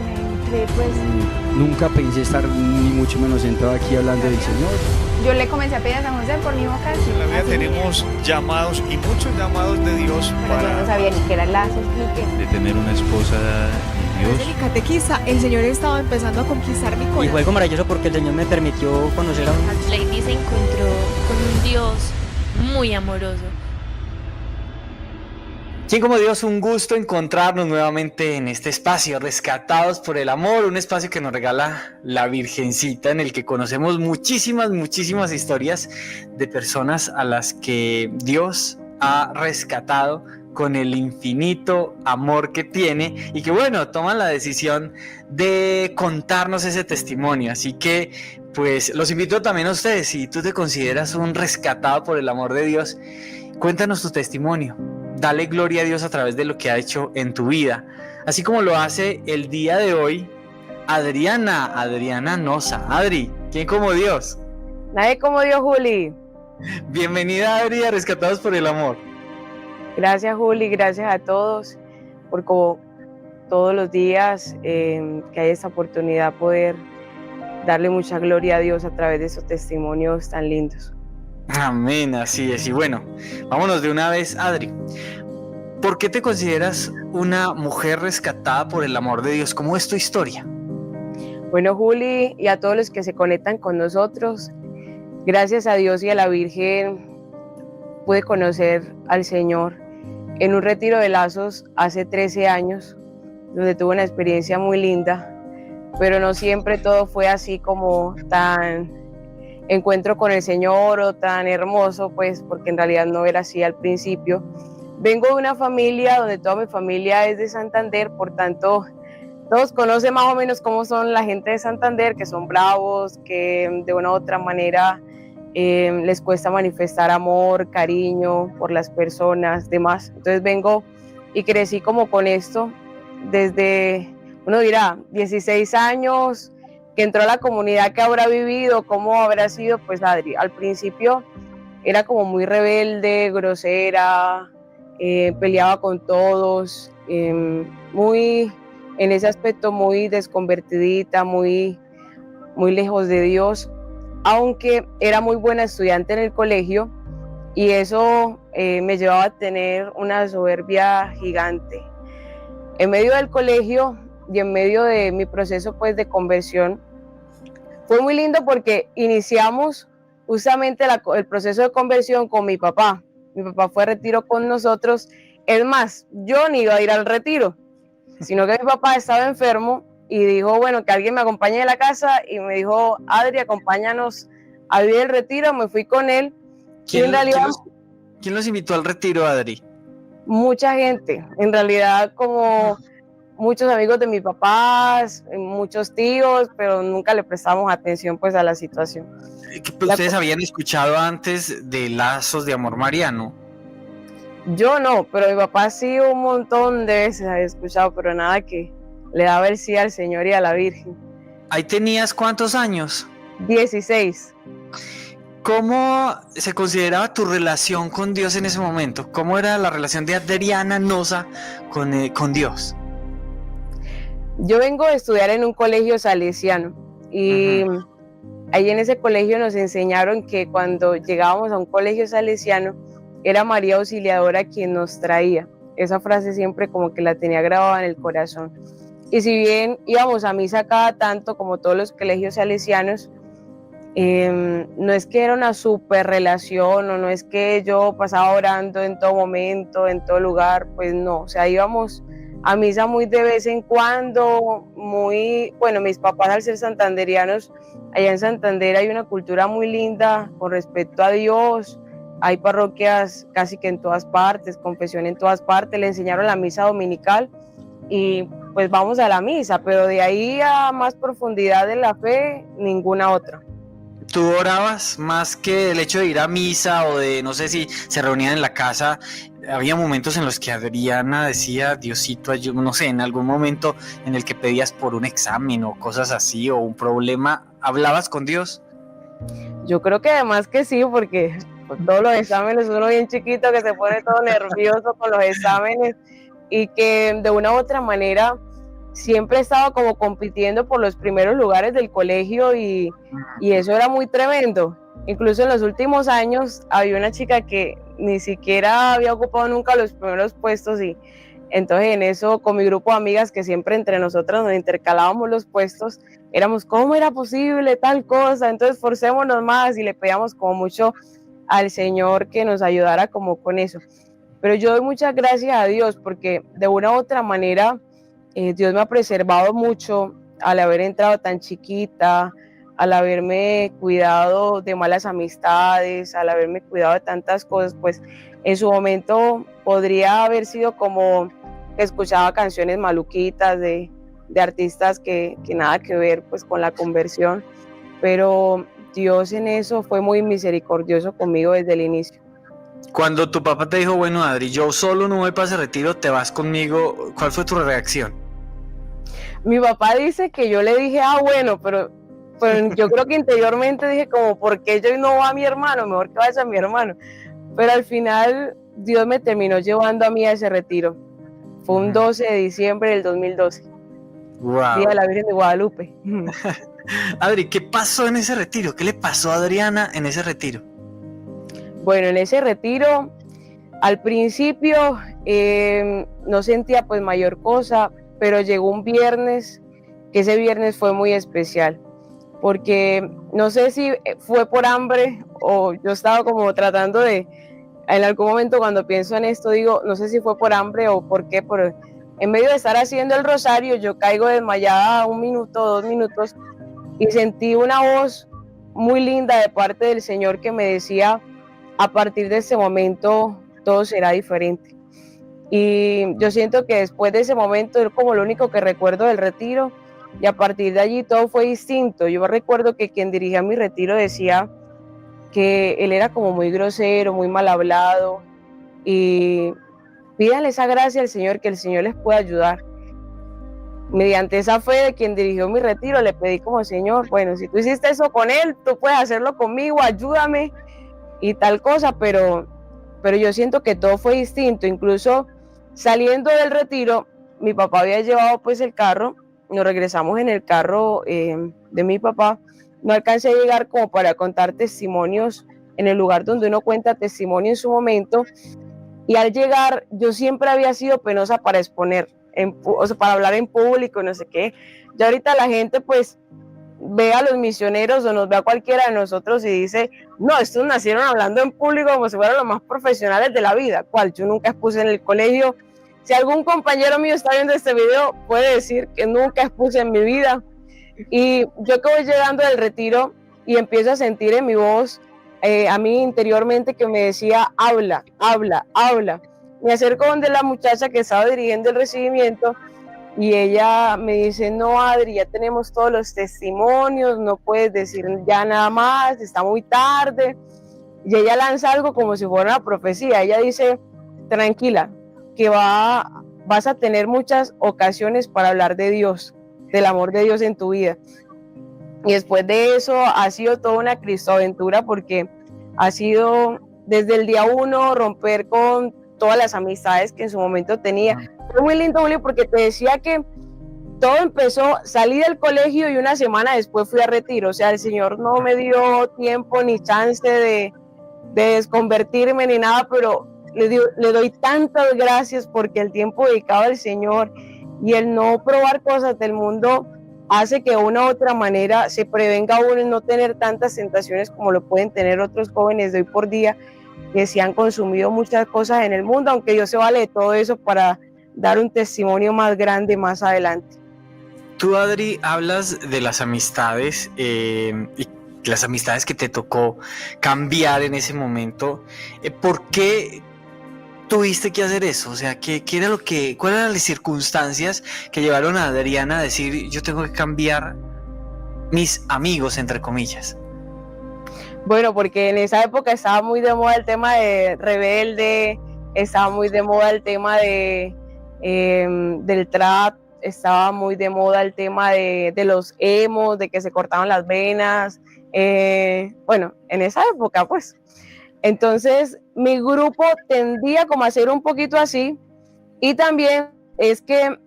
que me entré, pues Nunca pensé estar ni mucho menos sentado aquí hablando del Señor. yo le comencé a pedir a San José por mi vocación. En la vida Así. tenemos llamados y muchos llamados de Dios Pero yo no sabía ni qué eran lazos ni qué. de tener una esposa y Desde Dios. mi catequista, el Señor estaba empezando a conquistar mi Y fue corazón. algo maravilloso porque el Señor me permitió conocer a un... Lady se encontró con un Dios muy amoroso. Sí, como Dios, un gusto encontrarnos nuevamente en este espacio, rescatados por el amor, un espacio que nos regala la Virgencita, en el que conocemos muchísimas historias de personas a las que Dios ha rescatado con el infinito amor que tiene y que, bueno, toman la decisión de contarnos ese testimonio. Así que, pues, los invito también a ustedes, si tú te consideras un rescatado por el amor de Dios, cuéntanos tu testimonio. Dale gloria a Dios a través de lo que ha hecho en tu vida, así como lo hace el día de hoy Adriana Nosa. Adri, ¿quién como Dios? Nadie como Dios, Juli. Bienvenida, Adri, a Rescatados por el Amor. Gracias, Juli, gracias a todos por como todos los días que hay esta oportunidad poder darle mucha gloria a Dios a través de esos testimonios tan lindos. Amén, así es. Y bueno, vámonos de una vez, Adri. ¿Por qué te consideras una mujer rescatada por el amor de Dios? ¿Cómo es tu historia? Bueno, Juli, y a todos los que se conectan con nosotros, gracias a Dios y a la Virgen pude conocer al Señor en un retiro de lazos hace 13 años, donde tuve una experiencia muy linda, pero no siempre todo fue así como tan encuentro con el Señor o tan hermoso, pues porque en realidad no era así al principio. Vengo de una familia donde toda mi familia es de Santander, por tanto todos conocen más o menos cómo son la gente de Santander, que son bravos, que de una u otra manera les cuesta manifestar amor, cariño por las personas, demás. Entonces vengo y crecí como con esto desde, uno dirá, 16 años, que entró a la comunidad, que habrá vivido, cómo habrá sido, pues Adri, al principio era como muy rebelde, grosera, peleaba con todos, muy, en ese aspecto muy desconvertidita, muy lejos de Dios, aunque era muy buena estudiante en el colegio y eso me llevaba a tener una soberbia gigante. En medio del colegio y en medio de mi proceso pues de conversión, fue muy lindo porque iniciamos justamente el proceso de conversión con mi papá. Mi papá fue a retiro con nosotros. Es más, yo ni iba a ir al retiro, sino que mi papá estaba enfermo y dijo, bueno, que alguien me acompañe a la casa y me dijo, Adri, acompáñanos a vivir el retiro. Me fui con él. Y en realidad, ¿Quién los invitó al retiro, Adri? mucha gente, en realidad como muchos amigos de mis papás, muchos tíos, pero nunca le prestamos atención pues a la situación. ¿Ustedes habían escuchado antes de Lazos de Amor Mariano? Yo no, pero mi papá sí un montón de veces había escuchado, pero nada que le daba el sí al Señor y a la Virgen. ¿Ahí tenías cuántos años? 16. ¿Cómo se consideraba tu relación con Dios en ese momento? ¿Cómo era la relación de Adriana Nosa con Dios? Yo vengo de estudiar en un colegio salesiano y ahí en ese colegio nos enseñaron que cuando llegábamos a un colegio salesiano era María Auxiliadora quien nos traía. Esa frase siempre como que la tenía grabada en el corazón. Y si bien íbamos a misa cada tanto, como todos los colegios salesianos, no es que era una super relación o no es que yo pasaba orando en todo momento, en todo lugar, pues no, o sea, íbamos a misa muy de vez en cuando, muy, bueno, mis papás al ser santanderianos, allá en Santander hay una cultura muy linda con respecto a Dios, hay parroquias casi que en todas partes, confesión en todas partes, le enseñaron la misa dominical y pues vamos a la misa, pero de ahí a más profundidad de la fe, ninguna otra. ¿Tú orabas más que el hecho de ir a misa o de, no sé si se reunían en la casa? Había momentos en los que Adriana decía, Diosito, no sé, en algún momento en el que pedías por un examen o cosas así o un problema, ¿hablabas con Dios? Yo creo que además que sí, porque con todos los exámenes uno bien chiquito que se pone todo nervioso con los exámenes y que de una u otra manera siempre estaba como compitiendo por los primeros lugares del colegio y eso era muy tremendo. Incluso en los últimos años había una chica que ni siquiera había ocupado nunca los primeros puestos y entonces en eso con mi grupo de amigas que siempre entre nosotras nos intercalábamos los puestos, éramos ¿cómo era posible tal cosa? Entonces forcémonos más y le pedíamos como mucho al Señor que nos ayudara como con eso. Pero yo doy muchas gracias a Dios porque de una u otra manera Dios me ha preservado mucho al haber entrado tan chiquita, al haberme cuidado de malas amistades, al haberme cuidado de tantas cosas, pues en su momento podría haber sido como que escuchaba canciones maluquitas de artistas que nada que ver pues con la conversión, pero Dios en eso fue muy misericordioso conmigo desde el inicio. Cuando tu papá te dijo, bueno, Adri, yo solo no voy para ese retiro, te vas conmigo, ¿cuál fue tu reacción? Mi papá dice que yo le dije, bueno, pero yo creo que interiormente dije como, ¿por qué yo no voy a mi hermano? Mejor que vaya a mi hermano. Pero al final Dios me terminó llevando a mí a ese retiro. Fue un 12 de diciembre del 2012. Wow. Día de la Virgen de Guadalupe. Adri, ¿qué pasó en ese retiro? ¿Qué le pasó a Adriana en ese retiro? Bueno, en ese retiro, al principio no sentía pues mayor cosa, pero llegó un viernes, que ese viernes fue muy especial, porque no sé si fue por hambre o yo estaba como tratando de, en algún momento cuando pienso en esto digo, no sé si fue por hambre o por qué, pero en medio de estar haciendo el rosario yo caigo desmayada 1 minuto, 2 minutos y sentí una voz muy linda de parte del Señor que me decía, a partir de este momento todo será diferente. Y yo siento que después de ese momento es como lo único que recuerdo del retiro y a partir de allí todo fue distinto. Yo recuerdo que quien dirigía mi retiro decía que él era como muy grosero, muy mal hablado y pídanle esa gracia al Señor, que el Señor les pueda ayudar. Mediante esa fe de quien dirigió mi retiro le pedí como, Señor, bueno, si tú hiciste eso con él, tú puedes hacerlo conmigo, ayúdame y tal cosa, pero yo siento que todo fue distinto. Incluso saliendo del retiro, mi papá había llevado pues el carro, nos regresamos en el carro de mi papá, no alcancé a llegar como para contar testimonios en el lugar donde uno cuenta testimonio en su momento, y al llegar yo siempre había sido penosa para exponer, o sea, para hablar en público, no sé qué. Ya ahorita la gente pues ve a los misioneros o nos ve a cualquiera de nosotros y dice, no, estos nacieron hablando en público como si fueran los más profesionales de la vida, cual yo nunca expuse en el colegio. Si algún compañero mío está viendo este video, puede decir que nunca expuse en mi vida. Y yo que voy llegando del retiro y empiezo a sentir en mi voz, a mí interiormente que me decía, habla, habla, habla. Me acerco donde la muchacha que estaba dirigiendo el recibimiento y ella me dice, no, Adri, ya tenemos todos los testimonios, no puedes decir ya nada más, está muy tarde. Y ella lanza algo como si fuera una profecía. Ella dice, tranquila, que vas a tener muchas ocasiones para hablar de Dios, del amor de Dios en tu vida. Y después de eso ha sido toda una cristoaventura porque ha sido desde el día 1 romper con todas las amistades que en su momento tenía. Fue muy lindo, Julio, porque te decía que todo empezó, salí del colegio y una semana después fui a retiro. O sea, el Señor no me dio tiempo ni chance de desconvertirme ni nada, pero le doy tantas gracias porque el tiempo dedicado al Señor y el no probar cosas del mundo hace que de una u otra manera se prevenga uno en no tener tantas tentaciones como lo pueden tener otros jóvenes de hoy por día que se han consumido muchas cosas en el mundo, aunque Dios se vale de todo eso para dar un testimonio más grande más adelante. Tú, Adri, hablas de las amistades y las amistades que te tocó cambiar en ese momento. ¿Por qué tuviste que hacer eso? O sea, ¿cuáles eran las circunstancias que llevaron a Adriana a decir, yo tengo que cambiar mis amigos, entre comillas? Bueno, porque en esa época estaba muy de moda el tema de rebelde, estaba muy de moda el tema del trap, estaba muy de moda el tema de los emos, de que se cortaban las venas, bueno, en esa época pues. Entonces mi grupo tendía como a ser un poquito así, y también es que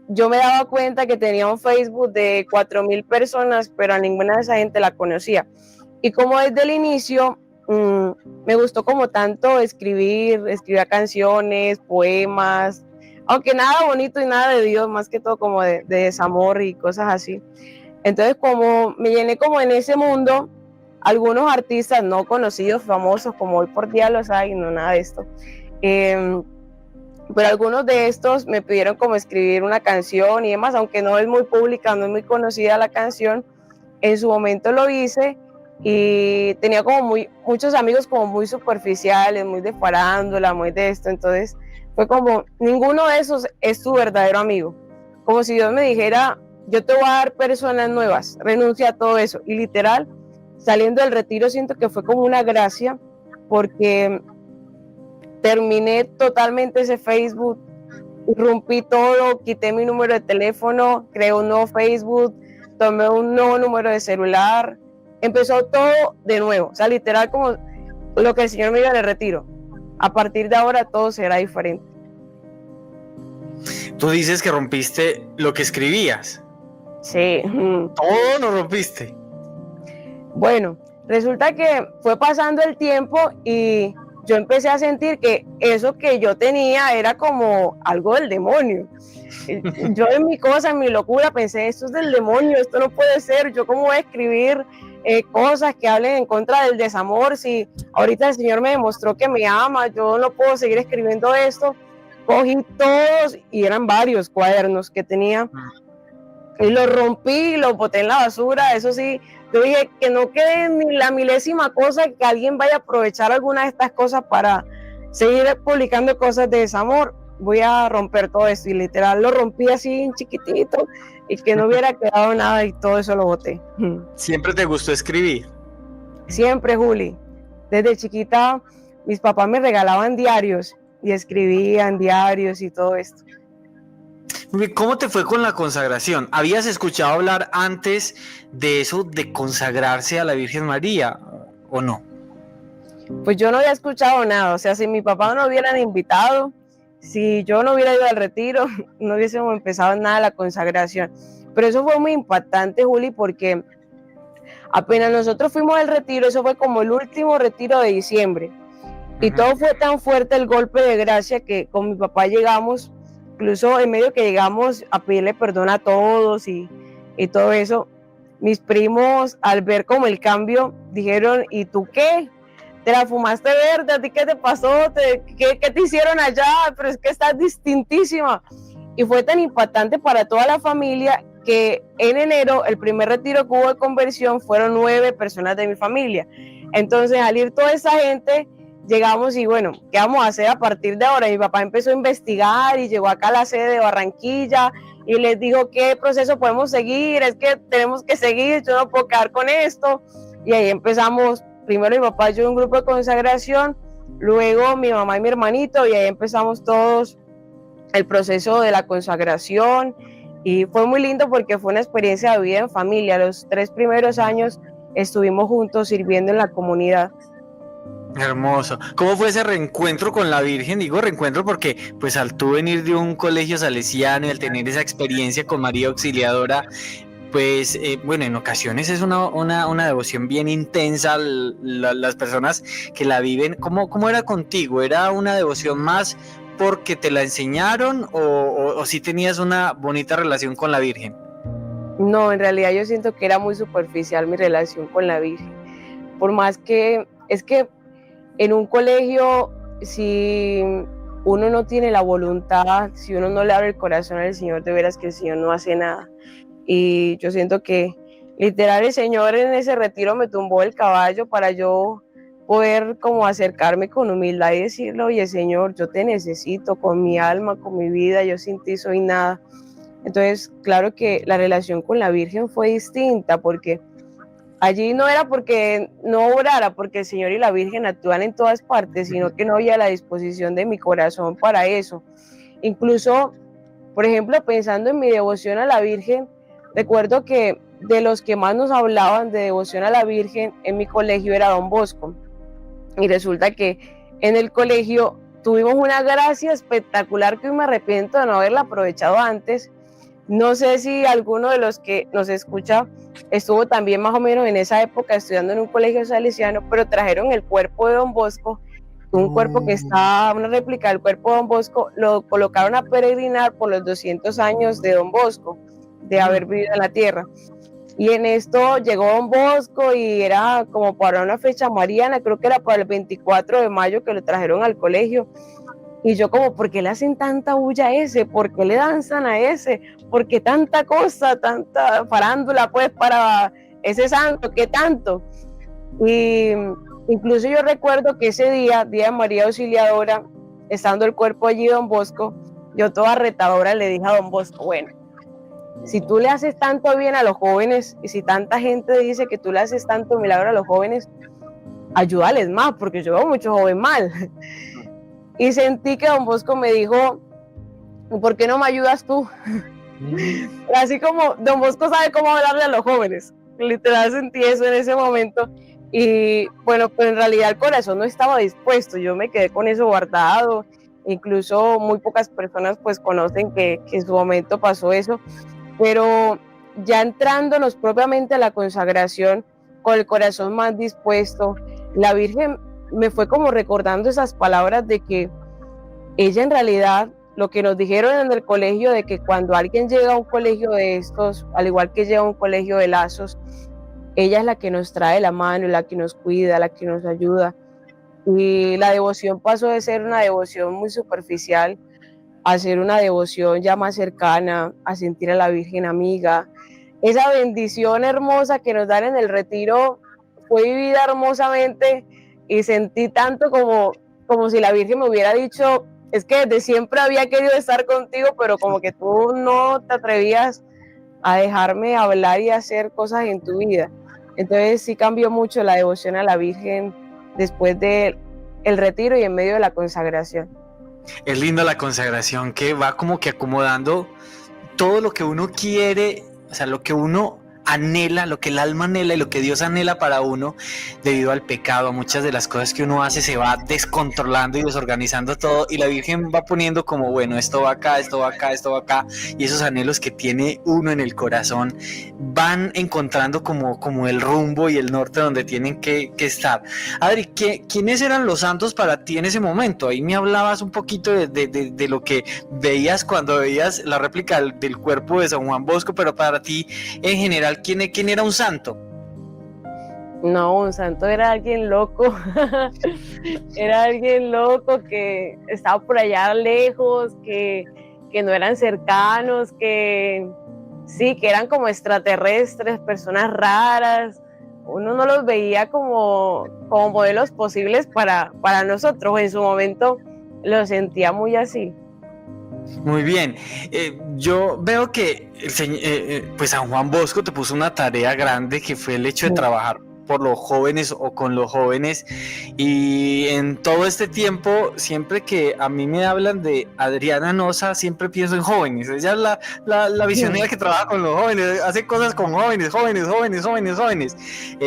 yo me daba cuenta que tenía un Facebook de 4.000 personas, pero a ninguna de esa gente la conocía. Y como desde el inicio me gustó como tanto escribía canciones, poemas, aunque nada bonito y nada de Dios, más que todo como de desamor y cosas así. Entonces como me llené como en ese mundo, algunos artistas no conocidos, famosos, como Hoy por Día los hay, no nada de esto, pero algunos de estos me pidieron como escribir una canción y demás, aunque no es muy pública, no es muy conocida la canción, en su momento lo hice y tenía como muchos amigos como muy superficiales, muy de farándula, muy de esto, entonces fue como, ninguno de esos es tu verdadero amigo, como si Dios me dijera, yo te voy a dar personas nuevas, renuncia a todo eso, y literal, saliendo del retiro siento que fue como una gracia, porque terminé totalmente ese Facebook, rompí todo, quité mi número de teléfono, creé un nuevo Facebook, tomé un nuevo número de celular, empezó todo de nuevo, o sea, literal como lo que el Señor me dijo en el retiro. A partir de ahora todo será diferente. Tú dices que rompiste lo que escribías. Sí. Todo lo rompiste. Bueno, resulta que fue pasando el tiempo y yo empecé a sentir que eso que yo tenía era como algo del demonio. Yo en mi cosa, en mi locura, pensé, esto es del demonio, esto no puede ser, yo cómo voy a escribir cosas que hablen en contra del desamor, si ahorita el Señor me demostró que me ama, yo no puedo seguir escribiendo esto. Cogí todos, y eran varios cuadernos que tenía, y los rompí, los boté en la basura, eso sí, yo dije que no quede ni la milésima cosa que alguien vaya a aprovechar alguna de estas cosas para seguir publicando cosas de desamor, voy a romper todo esto, y literal lo rompí así en chiquitito, y que no hubiera quedado nada, y todo eso lo boté. ¿Siempre te gustó escribir? Siempre, Juli, desde chiquita mis papás me regalaban diarios, y escribían diarios y todo esto. ¿Cómo te fue con la consagración? ¿Habías escuchado hablar antes de eso, de consagrarse a la Virgen María, o no? Pues yo no había escuchado nada, o sea, si mi papá no hubieran invitado, si yo no hubiera ido al retiro, no hubiésemos empezado nada la consagración. Pero eso fue muy impactante, Juli, porque apenas nosotros fuimos al retiro, eso fue como el último retiro de diciembre, y todo fue tan fuerte el golpe de gracia que con mi papá llegamos, incluso en medio que llegamos a pedirle perdón a todos y todo eso, mis primos al ver como el cambio dijeron, ¿y tú qué? ¿Te la fumaste verde? ¿A ti qué te pasó? ¿Qué te hicieron allá? Pero es que estás distintísima. Y fue tan impactante para toda la familia que en enero, el primer retiro que hubo de conversión, fueron 9 personas de mi familia. Entonces, al ir toda esa gente, llegamos y bueno, ¿qué vamos a hacer a partir de ahora? Mi papá empezó a investigar y llegó acá a la sede de Barranquilla y les dijo, ¿qué proceso podemos seguir? Es que tenemos que seguir, yo no puedo quedar con esto. Y ahí empezamos, primero mi papá y yo un grupo de consagración, luego mi mamá y mi hermanito, y ahí empezamos todos el proceso de la consagración. Y fue muy lindo porque fue una experiencia de vida en familia. Los 3 primeros años estuvimos juntos sirviendo en la comunidad. Hermoso. ¿Cómo fue ese reencuentro con la Virgen? Digo reencuentro porque pues al tú venir de un colegio salesiano y al tener esa experiencia con María Auxiliadora, pues bueno, en ocasiones es una devoción bien intensa, las personas que la viven. ¿Cómo era contigo? ¿Era una devoción más porque te la enseñaron o si tenías una bonita relación con la Virgen? No, en realidad yo siento que era muy superficial mi relación con la Virgen. Por más que, es que en un colegio, si uno no tiene la voluntad, si uno no le abre el corazón al Señor, de veras que el Señor no hace nada. Y yo siento que literal el Señor en ese retiro me tumbó el caballo para yo poder como acercarme con humildad y decirle, oye Señor, yo te necesito con mi alma, con mi vida, yo sin ti soy nada. Entonces, claro que la relación con la Virgen fue distinta porque allí no era porque no orara, porque el Señor y la Virgen actúan en todas partes, sino que no había la disposición de mi corazón para eso. Incluso, por ejemplo, pensando en mi devoción a la Virgen, recuerdo que de los que más nos hablaban de devoción a la Virgen en mi colegio era Don Bosco. Y resulta que en el colegio tuvimos una gracia espectacular que hoy me arrepiento de no haberla aprovechado antes. No sé si alguno de los que nos escucha estuvo también más o menos en esa época estudiando en un colegio salesiano, pero trajeron el cuerpo de Don Bosco, un cuerpo que está, una réplica del cuerpo de Don Bosco, lo colocaron a peregrinar por los 200 años de Don Bosco, de haber vivido en la tierra. Y en esto llegó Don Bosco y era como para una fecha mariana, creo que era para el 24 de mayo que lo trajeron al colegio. Y yo como, ¿por qué le hacen tanta bulla a ese? ¿Por qué le danzan a ese? ¿Por qué tanta cosa, tanta farándula pues para ese santo? ¿Qué tanto? Y incluso yo recuerdo que ese día de María Auxiliadora, estando el cuerpo allí Don Bosco, yo toda retadora le dije a Don Bosco, bueno, si tú le haces tanto bien a los jóvenes y si tanta gente dice que tú le haces tanto milagro a los jóvenes, ayúdales más, porque yo veo mucho joven mal. Y sentí que Don Bosco me dijo, ¿por qué no me ayudas tú? Así como Don Bosco sabe cómo hablarle a los jóvenes. Literal sentí eso en ese momento. Y bueno, pues en realidad el corazón no estaba dispuesto. Yo me quedé con eso guardado. Incluso muy pocas personas pues conocen que en su momento pasó eso. Pero ya entrándonos propiamente a la consagración, con el corazón más dispuesto, la Virgen me fue como recordando esas palabras de que ella en realidad, lo que nos dijeron en el colegio, de que cuando alguien llega a un colegio de estos, al igual que llega a un colegio de lazos, ella es la que nos trae la mano, la que nos cuida, la que nos ayuda. Y la devoción pasó de ser una devoción muy superficial a ser una devoción ya más cercana, a sentir a la Virgen amiga. Esa bendición hermosa que nos dan en el retiro fue vivida hermosamente. Y sentí tanto como si la Virgen me hubiera dicho, es que desde siempre había querido estar contigo, pero como que tú no te atrevías a dejarme hablar y hacer cosas en tu vida. Entonces sí cambió mucho la devoción a la Virgen después del retiro y en medio de la consagración. Es linda la consagración que va como que acomodando todo lo que uno quiere, o sea, lo que uno anhela, lo que el alma anhela y lo que Dios anhela para uno debido al pecado. Muchas de las cosas que uno hace se va descontrolando y desorganizando todo y la Virgen va poniendo como, bueno, esto va acá, esto va acá, esto va acá, y esos anhelos que tiene uno en el corazón van encontrando como el rumbo y el norte donde tienen que estar. Adri, ¿quiénes eran los santos para ti en ese momento? Ahí me hablabas un poquito de lo que veías cuando veías la réplica del cuerpo de San Juan Bosco, pero para ti en general, ¿quién era un santo? No, un santo era alguien loco. Era alguien loco que estaba por allá lejos, que no eran cercanos, que sí, que eran como extraterrestres, personas raras. Uno no los veía como modelos posibles para nosotros. En su momento lo sentía muy así. Muy bien, yo veo que pues San Juan Bosco te puso una tarea grande que fue el hecho de trabajar por los jóvenes o con los jóvenes, y en todo este tiempo siempre que a mí me hablan de Adriana Nosa siempre pienso en jóvenes. Ella es la visionaria que trabaja con los jóvenes, hace cosas con jóvenes,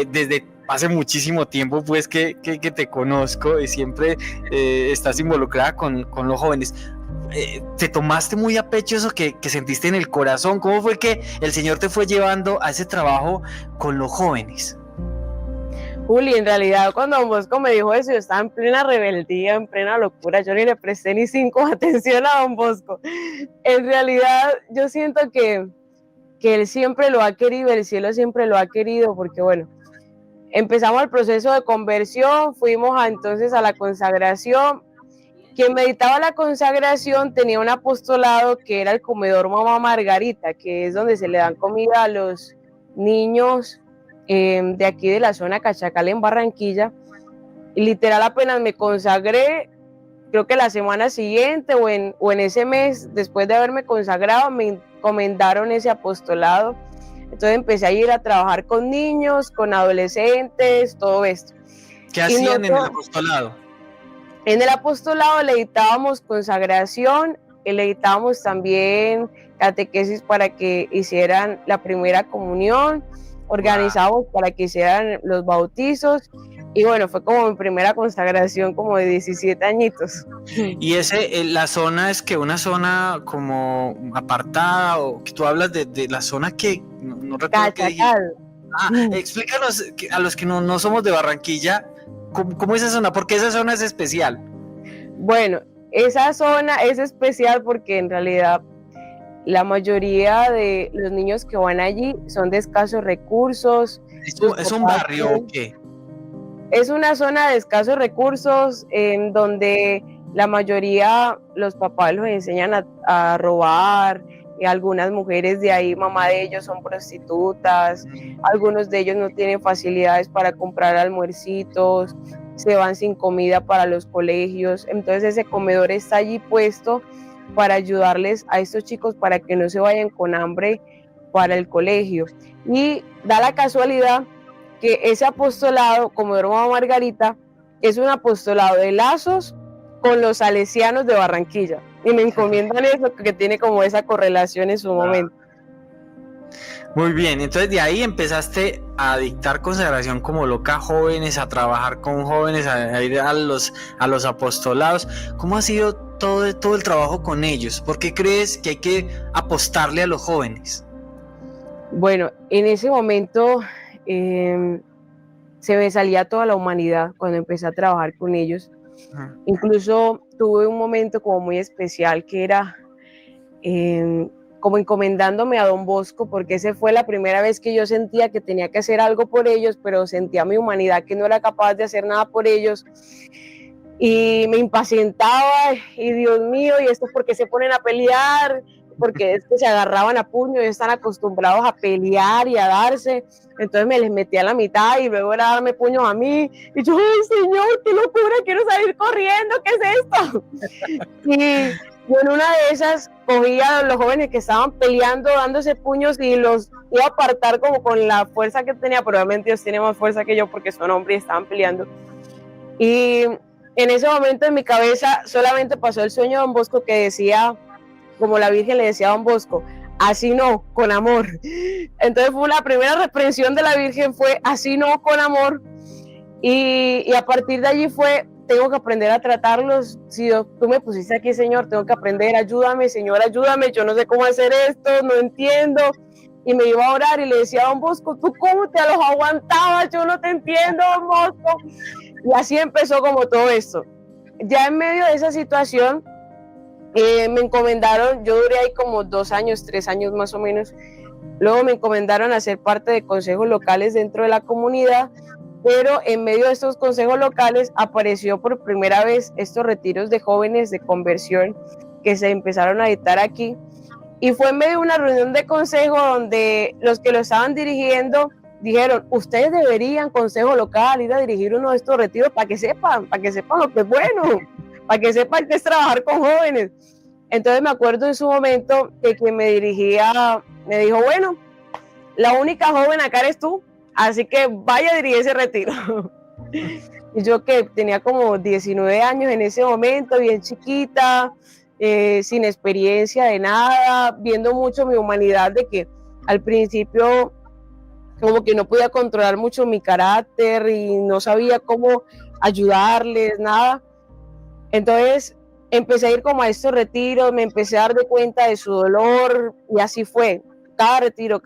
desde hace muchísimo tiempo pues que te conozco y siempre estás involucrada con los jóvenes. ¿Te tomaste muy a pecho eso que sentiste en el corazón? ¿Cómo fue que el Señor te fue llevando a ese trabajo con los jóvenes? Juli, en realidad cuando Don Bosco me dijo eso, yo estaba en plena rebeldía, en plena locura, yo ni le presté ni 5 atención a Don Bosco. En realidad yo siento que Él siempre lo ha querido, el cielo siempre lo ha querido, porque bueno, empezamos el proceso de conversión, fuimos entonces a la consagración. Quien meditaba la consagración tenía un apostolado que era el comedor Mamá Margarita, que es donde se le dan comida a los niños de aquí de la zona Cachacal en Barranquilla. Y literal apenas me consagré, creo que la semana siguiente o en ese mes, después de haberme consagrado, me encomendaron ese apostolado. Entonces empecé a ir a trabajar con niños, con adolescentes, todo esto. ¿Qué hacían en el apostolado? En el apostolado le dictábamos consagración, le dictábamos también catequesis para que hicieran la primera comunión, organizábamos para que hicieran los bautizos Y bueno, fue como mi primera consagración como de 17 añitos. Y la zona es que una zona como apartada, o que tú hablas de la zona que no recuerdo qué dijiste. Explícanos a los que no somos de Barranquilla, ¿cómo es esa zona? ¿Por qué esa zona es especial? Bueno, esa zona es especial porque en realidad la mayoría de los niños que van allí son de escasos recursos. ¿Es un barrio o qué? Es una zona de escasos recursos en donde la mayoría, los papás los enseñan a robar, y algunas mujeres de ahí, mamá de ellos son prostitutas, algunos de ellos no tienen facilidades para comprar almuercitos, se van sin comida para los colegios, entonces ese comedor está allí puesto para ayudarles a estos chicos para que no se vayan con hambre para el colegio. Y da la casualidad que ese apostolado, Comedor Mamá Margarita, es un apostolado de lazos con los salesianos de Barranquilla. Y me encomiendan eso, que tiene como esa correlación en su momento. Muy bien, entonces de ahí empezaste a dictar consagración como loca a jóvenes, a trabajar con jóvenes, a ir a los apostolados. ¿Cómo ha sido todo el trabajo con ellos? ¿Por qué crees que hay que apostarle a los jóvenes? Bueno, en ese momento se me salía toda la humanidad cuando empecé a trabajar con ellos. Incluso tuve un momento como muy especial que era como encomendándome a Don Bosco, porque esa fue la primera vez que yo sentía que tenía que hacer algo por ellos, pero sentía mi humanidad que no era capaz de hacer nada por ellos y me impacientaba y Dios mío, ¿y esto por qué se ponen a pelear? Porque es que se agarraban a puño y están acostumbrados a pelear y a darse, entonces me les metía a la mitad y luego era darme puños a mí y yo, ¡ay Señor, qué locura, quiero salir corriendo, ¿qué es esto? Y en una de esas cogía a los jóvenes que estaban peleando, dándose puños y los iba a apartar como con la fuerza que tenía, pero obviamente ellos tienen más fuerza que yo porque son hombres y estaban peleando. Y en ese momento en mi cabeza solamente pasó el sueño de Don Bosco que decía, como la Virgen le decía a Don Bosco, así no, con amor. Entonces fue la primera reprensión de la Virgen, fue así no, con amor. Y a partir de allí fue, tengo que aprender a tratarlos. Si tú me pusiste aquí, Señor, tengo que aprender, ayúdame, Señor, ayúdame, yo no sé cómo hacer esto, no entiendo. Y me iba a orar y le decía a Don Bosco, ¿tú cómo te los aguantabas? Yo no te entiendo, Don Bosco. Y así empezó como todo esto. Ya en medio de esa situación, me encomendaron, yo duré ahí como 2 años, 3 años más o menos. Luego me encomendaron a ser parte de consejos locales dentro de la comunidad, pero en medio de estos consejos locales apareció por primera vez estos retiros de jóvenes de conversión que se empezaron a dictar aquí. Y fue en medio de una reunión de consejo donde los que lo estaban dirigiendo dijeron, ustedes deberían, consejo local, ir a dirigir uno de estos retiros para que sepan lo que es bueno, para que sepan que es trabajar con jóvenes. Entonces me acuerdo en su momento que quien me dirigía me dijo, bueno, la única joven acá eres tú, así que vaya a dirigir ese retiro. Y yo que tenía como 19 años en ese momento, bien chiquita, sin experiencia de nada, viendo mucho mi humanidad, de que al principio como que no podía controlar mucho mi carácter y no sabía cómo ayudarles, nada. Entonces empecé a ir como a estos retiros, me empecé a dar de cuenta de su dolor y así fue, cada retiro,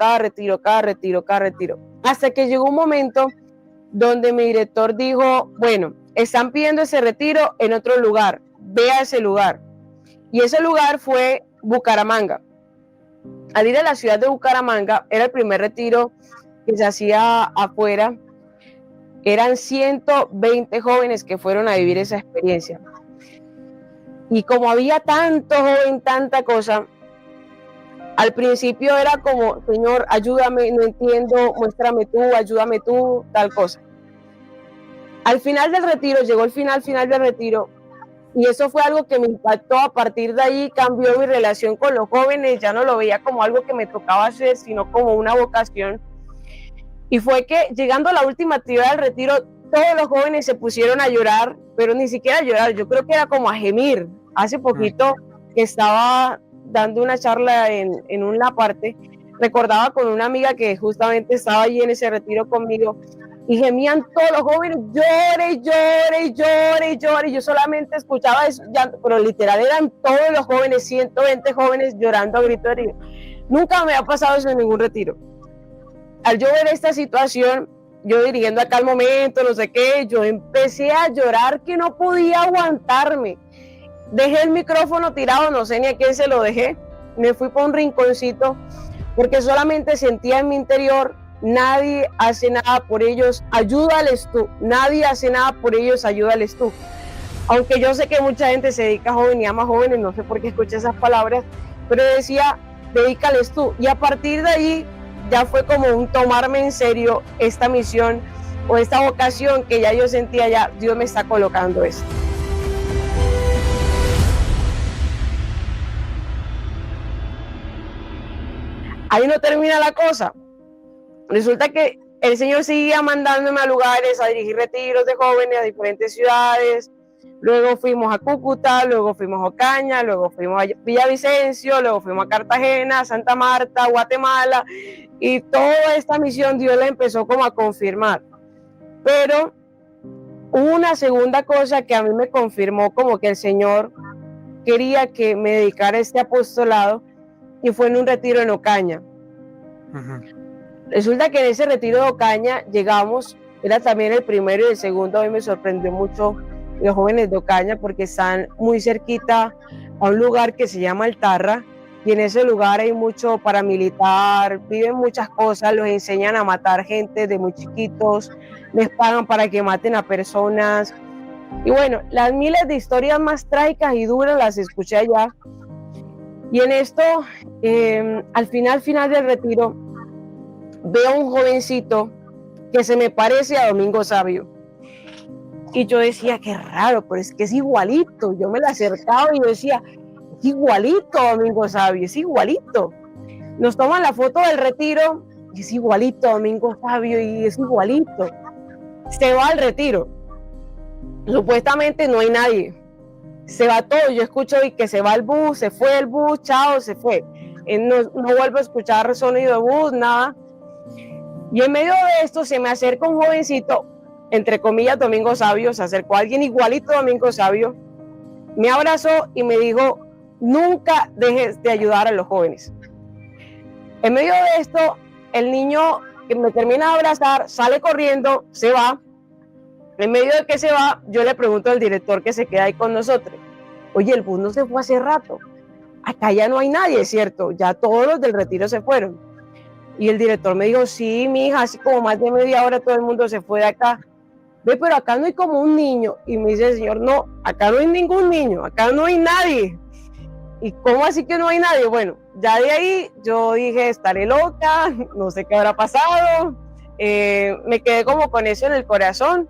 hasta que llegó un momento donde mi director dijo, bueno, están pidiendo ese retiro en otro lugar, ve a ese lugar. Y ese lugar fue Bucaramanga. Al ir a la ciudad de Bucaramanga, era el primer retiro que se hacía afuera, eran 120 jóvenes que fueron a vivir esa experiencia. Y como había tanto joven, tanta cosa, al principio era como, Señor, ayúdame, no entiendo, muéstrame tú, ayúdame tú, tal cosa. Al final del retiro, llegó el final del retiro, y eso fue algo que me impactó. A partir de ahí cambió mi relación con los jóvenes, ya no lo veía como algo que me tocaba hacer, sino como una vocación. Y fue que llegando a la última actividad del retiro, todos los jóvenes se pusieron a llorar, pero ni siquiera a llorar, yo creo que era como a gemir. Hace poquito que estaba dando una charla en una parte, recordaba con una amiga que justamente estaba allí en ese retiro conmigo, y gemían todos los jóvenes, llore, llore, llore, llore. Yo solamente escuchaba eso, pero literal eran todos los jóvenes, 120 jóvenes llorando a grito herido. Nunca me ha pasado eso en ningún retiro. Al yo ver esta situación, yo dirigiendo acá al momento, no sé qué, yo empecé a llorar que no podía aguantarme. Dejé el micrófono tirado, no sé ni a quién se lo dejé. Me fui para un rinconcito porque solamente sentía en mi interior: nadie hace nada por ellos, ayúdales tú. Nadie hace nada por ellos, ayúdales tú. Aunque yo sé que mucha gente se dedica a jóvenes y ama jóvenes, no sé por qué escuché esas palabras, pero decía, dedícales tú. Y a partir de allí ya fue como un tomarme en serio esta misión o esta vocación que ya yo sentía, ya Dios me está colocando esto. Ahí no termina la cosa. Resulta que el Señor seguía mandándome a lugares a dirigir retiros de jóvenes a diferentes ciudades. Luego fuimos a Cúcuta, luego fuimos a Ocaña, luego fuimos a Villavicencio, luego fuimos a Cartagena, Santa Marta, Guatemala, y toda esta misión Dios la empezó como a confirmar. Pero hubo una segunda cosa que a mí me confirmó como que el Señor quería que me dedicara a este apostolado, y fue en un retiro en Ocaña. Resulta que en ese retiro de Ocaña llegamos, era también el primero y el segundo. A mí me sorprendió mucho los jóvenes de Ocaña porque están muy cerquita a un lugar que se llama El Tarra, y en ese lugar hay mucho paramilitar, viven muchas cosas, los enseñan a matar gente de muy chiquitos, les pagan para que maten a personas, y bueno, las miles de historias más trágicas y duras las escuché allá. Y en esto, al final del retiro, veo a un jovencito que se me parece a Domingo Sabio. Y yo decía, qué raro, pero es que es igualito. Yo me le acercaba y yo decía, es igualito Domingo Sabio, es igualito. Nos toman la foto del retiro y es igualito Domingo Sabio y es igualito. Se va al retiro. Supuestamente no hay nadie. Se va todo. Yo escucho y que se va el bus, se fue el bus, chao, se fue. No vuelvo a escuchar sonido de bus, nada. Y en medio de esto se me acerca un jovencito, entre comillas Domingo Sabio, se acercó a alguien igualito a Domingo Sabio, me abrazó y me dijo, nunca dejes de ayudar a los jóvenes. En medio de esto, el niño que me termina de abrazar sale corriendo, se va. En medio de que se va, yo le pregunto al director que se queda ahí con nosotros, oye, el bus no se fue hace rato, acá ya no hay nadie, ¿cierto? Ya todos los del retiro se fueron. Y el director me dijo, sí, mija, así como más de media hora todo el mundo se fue de acá. Ve, pero acá no hay como un niño. Y me dice el señor, no, acá no hay ningún niño, acá no hay nadie. ¿Y cómo así que no hay nadie? Bueno, ya de ahí yo dije, estaré loca, no sé qué habrá pasado. Me quedé como con eso en el corazón.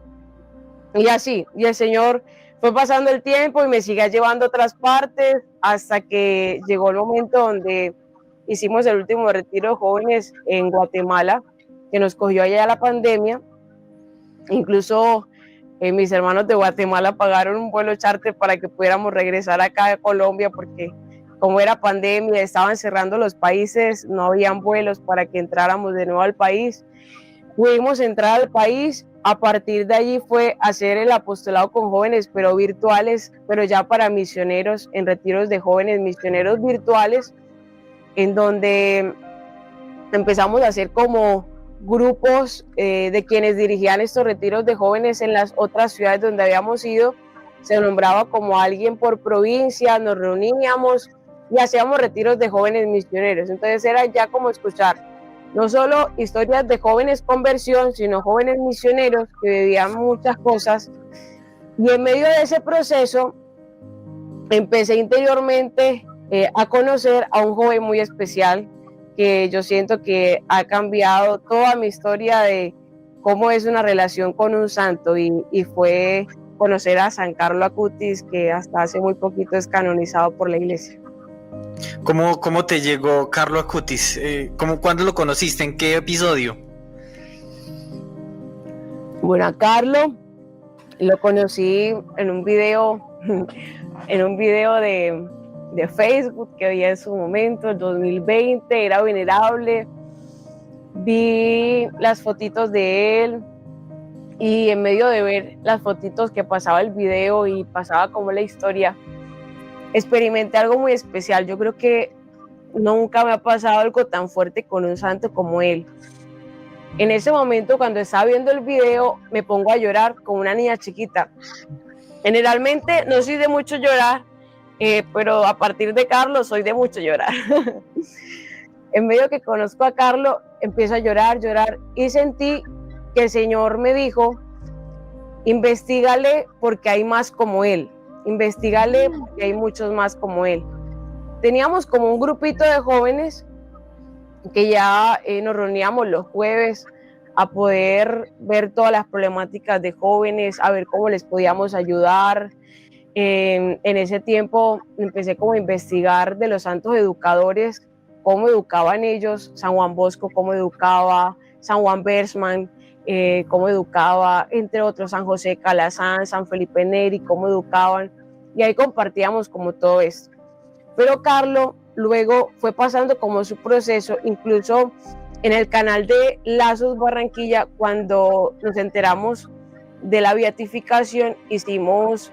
Y así, y el Señor fue pasando el tiempo y me sigue llevando a otras partes hasta que llegó el momento donde hicimos el último retiro de jóvenes en Guatemala, que nos cogió allá la pandemia. Incluso mis hermanos de Guatemala pagaron un vuelo charter para que pudiéramos regresar acá a Colombia, porque como era pandemia, estaban cerrando los países, no habían vuelos para que entráramos de nuevo al país. Pudimos entrar al país. A partir de allí fue hacer el apostolado con jóvenes, pero virtuales, pero ya para misioneros, en retiros de jóvenes, misioneros virtuales, en donde empezamos a hacer como grupos de quienes dirigían estos retiros de jóvenes en las otras ciudades donde habíamos ido. Se nombraba como alguien por provincia, nos reuníamos y hacíamos retiros de jóvenes misioneros. Entonces era ya como escuchar no solo historias de jóvenes conversión, sino jóvenes misioneros que vivían muchas cosas. Y en medio de ese proceso empecé interiormente a conocer a un joven muy especial que yo siento que ha cambiado toda mi historia de cómo es una relación con un santo, y fue conocer a San Carlo Acutis, que hasta hace muy poquito es canonizado por la iglesia. ¿Cómo te llegó Carlo Acutis? ¿Cuándo lo conociste? ¿En qué episodio? Bueno, a Carlo lo conocí en un video de Facebook que había en su momento, en 2020, era venerable. Vi las fotitos de él, y en medio de ver las fotitos que pasaba el video y pasaba como la historia, experimenté algo muy especial. Yo creo que nunca me ha pasado algo tan fuerte con un santo como él. En ese momento, cuando estaba viendo el video, me pongo a llorar como una niña chiquita. Generalmente no soy de mucho llorar, pero a partir de Carlos soy de mucho llorar. En medio que conozco a Carlos, empiezo a llorar, y sentí que el Señor me dijo: investígale porque hay más como él, investígale porque hay muchos más como él. Teníamos como un grupito de jóvenes que ya nos reuníamos los jueves a poder ver todas las problemáticas de jóvenes, a ver cómo les podíamos ayudar. En ese tiempo empecé como a investigar de los santos educadores, cómo educaban ellos, San Juan Bosco, cómo educaba, San Juan Bersman, cómo educaba, entre otros, San José Calazán, San Felipe Neri, cómo educaban, y ahí compartíamos como todo esto. Pero Carlos luego fue pasando como su proceso, incluso en el canal de Lazos Barranquilla, cuando nos enteramos de la beatificación, hicimos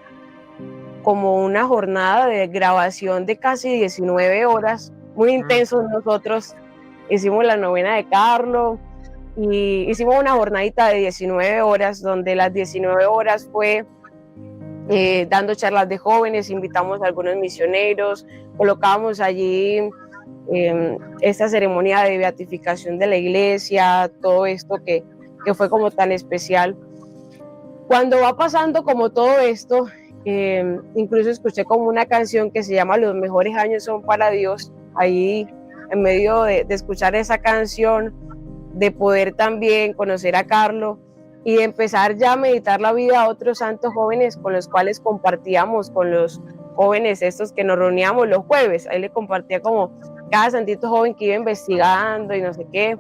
como una jornada de grabación de casi 19 horas, muy intensos nosotros. Hicimos la novena de Carlos y hicimos una jornadita de 19 horas, donde las 19 horas fue dando charlas de jóvenes, invitamos a algunos misioneros, colocábamos allí esta ceremonia de beatificación de la iglesia, todo esto que fue como tan especial. Cuando va pasando como todo esto, incluso escuché como una canción que se llama Los mejores años son para Dios. Ahí, en medio de escuchar esa canción, de poder también conocer a Carlos y de empezar ya a meditar la vida a otros santos jóvenes con los cuales compartíamos, con los jóvenes estos que nos reuníamos los jueves. Ahí le compartía como cada santito joven que iba investigando y no sé qué.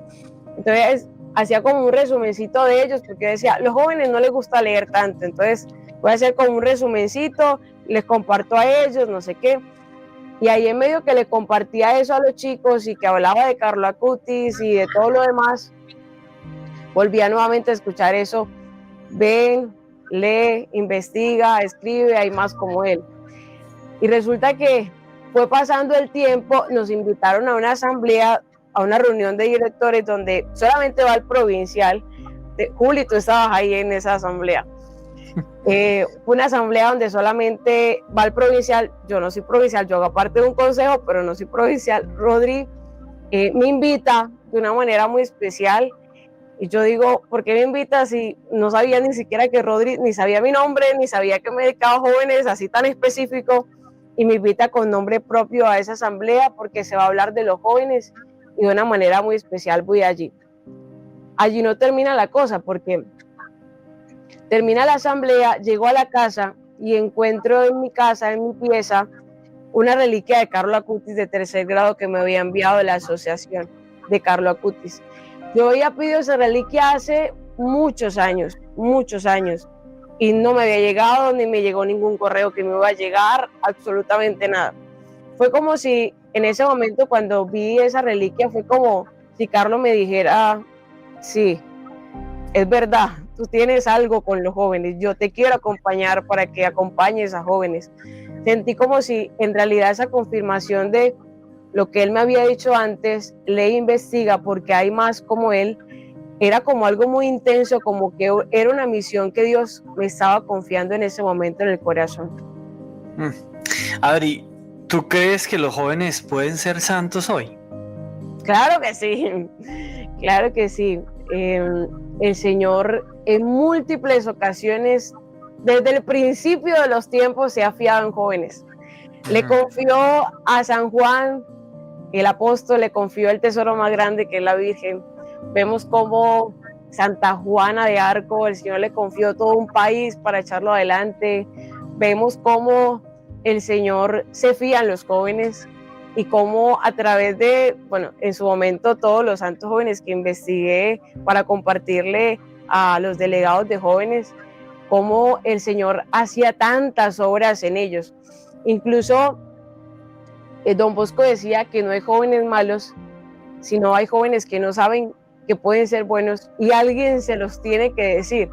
Entonces hacía como un resumencito de ellos, porque decía, los jóvenes no les gusta leer tanto, entonces voy a hacer como un resumencito, les comparto a ellos, no sé qué. Y ahí en medio que le compartía eso a los chicos y que hablaba de Carlo Acutis y de todo lo demás, volvía nuevamente a escuchar eso: ven, lee, investiga, escribe, hay más como él. Y resulta que fue pasando el tiempo, nos invitaron a una asamblea, a una reunión de directores donde solamente va el provincial. Juli, tú estabas ahí en esa asamblea. Fue una asamblea donde solamente va el provincial. Yo no soy provincial, yo hago parte de un consejo, pero no soy provincial. Rodri me invita de una manera muy especial y yo digo, ¿por qué me invita si no sabía ni siquiera que Rodri, ni sabía mi nombre, ni sabía que me dedicaba a jóvenes así tan específico? Y me invita con nombre propio a esa asamblea porque se va a hablar de los jóvenes y de una manera muy especial voy allí. Allí no termina la cosa, porque termina la asamblea, llego a la casa y encuentro en mi casa, en mi pieza, una reliquia de Carlo Acutis de 3er grado que me había enviado de la asociación de Carlo Acutis. Yo había pedido esa reliquia hace muchos años, y no me había llegado, ni me llegó ningún correo que me iba a llegar, absolutamente nada. Fue como si en ese momento, cuando vi esa reliquia, fue como si Carlos me dijera, sí, es verdad, tú tienes algo con los jóvenes, yo te quiero acompañar para que acompañes a jóvenes. Sentí como si en realidad esa confirmación de lo que él me había dicho antes, lee e investiga porque hay más como él, era como algo muy intenso, como que era una misión que Dios me estaba confiando en ese momento en el corazón. Adri, ¿tú crees que los jóvenes pueden ser santos hoy? Claro que sí, claro que sí. El Señor en múltiples ocasiones, desde el principio de los tiempos, se ha fiado en jóvenes. Le confió a San Juan, el apóstol, le confió el tesoro más grande que es la Virgen. Vemos cómo Santa Juana de Arco, el Señor le confió todo un país para echarlo adelante. Vemos cómo el Señor se fía en los jóvenes y cómo a través de, en su momento todos los santos jóvenes que investigué para compartirle a los delegados de jóvenes, cómo el Señor hacía tantas obras en ellos. Incluso Don Bosco decía que no hay jóvenes malos, sino hay jóvenes que no saben que pueden ser buenos y alguien se los tiene que decir.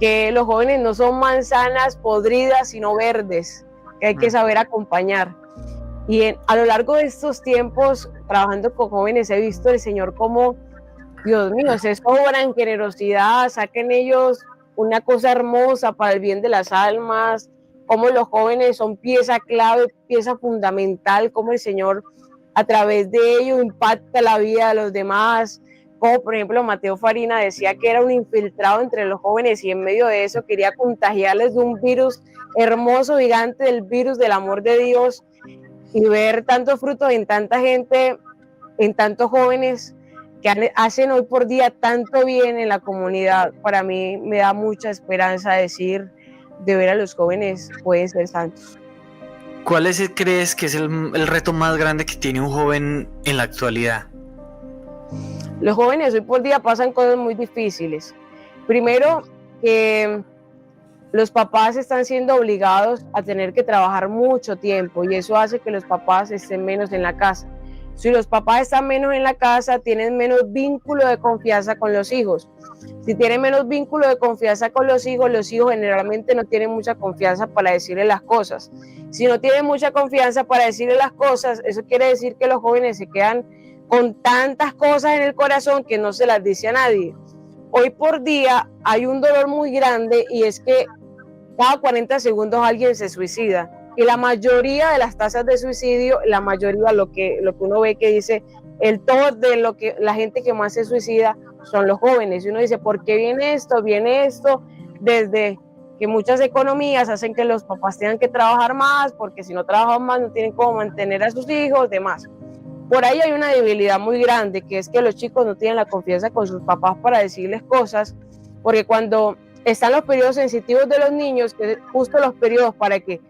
que los jóvenes no son manzanas podridas, sino verdes, que hay que saber acompañar. Y a lo largo de estos tiempos, trabajando con jóvenes, he visto el Señor como, Dios mío, se sobra en generosidad, saquen ellos una cosa hermosa para el bien de las almas, como los jóvenes son pieza clave, pieza fundamental, como el Señor a través de ellos impacta la vida de los demás, como por ejemplo Mateo Farina decía que era un infiltrado entre los jóvenes y en medio de eso quería contagiarles de un virus hermoso, gigante, del virus del amor de Dios, y ver tantos frutos en tanta gente, en tantos jóvenes que hacen hoy por día tanto bien en la comunidad. Para mí me da mucha esperanza decir, de ver a los jóvenes pueden ser santos. ¿Cuál crees que es el reto más grande que tiene un joven en la actualidad? Los jóvenes hoy por día pasan cosas muy difíciles. Primero, que los papás están siendo obligados a tener que trabajar mucho tiempo y eso hace que los papás estén menos en la casa. Si los papás están menos en la casa, tienen menos vínculo de confianza con los hijos. Si tienen menos vínculo de confianza con los hijos generalmente no tienen mucha confianza para decirle las cosas. Si no tienen mucha confianza para decirle las cosas, eso quiere decir que los jóvenes se quedan con tantas cosas en el corazón que no se las dice a nadie. Hoy por día hay un dolor muy grande y es que cada 40 segundos alguien se suicida. Y la mayoría de las tasas de suicidio, la mayoría, lo que uno ve que dice, el top de lo que la gente que más se suicida son los jóvenes. Y uno dice, ¿por qué viene esto? Viene esto desde que muchas economías hacen que los papás tengan que trabajar más, porque si no trabajan más no tienen cómo mantener a sus hijos, demás. Por ahí hay una debilidad muy grande, que es que los chicos no tienen la confianza con sus papás para decirles cosas, porque cuando están los periodos sensitivos de los niños, que es justo los periodos para que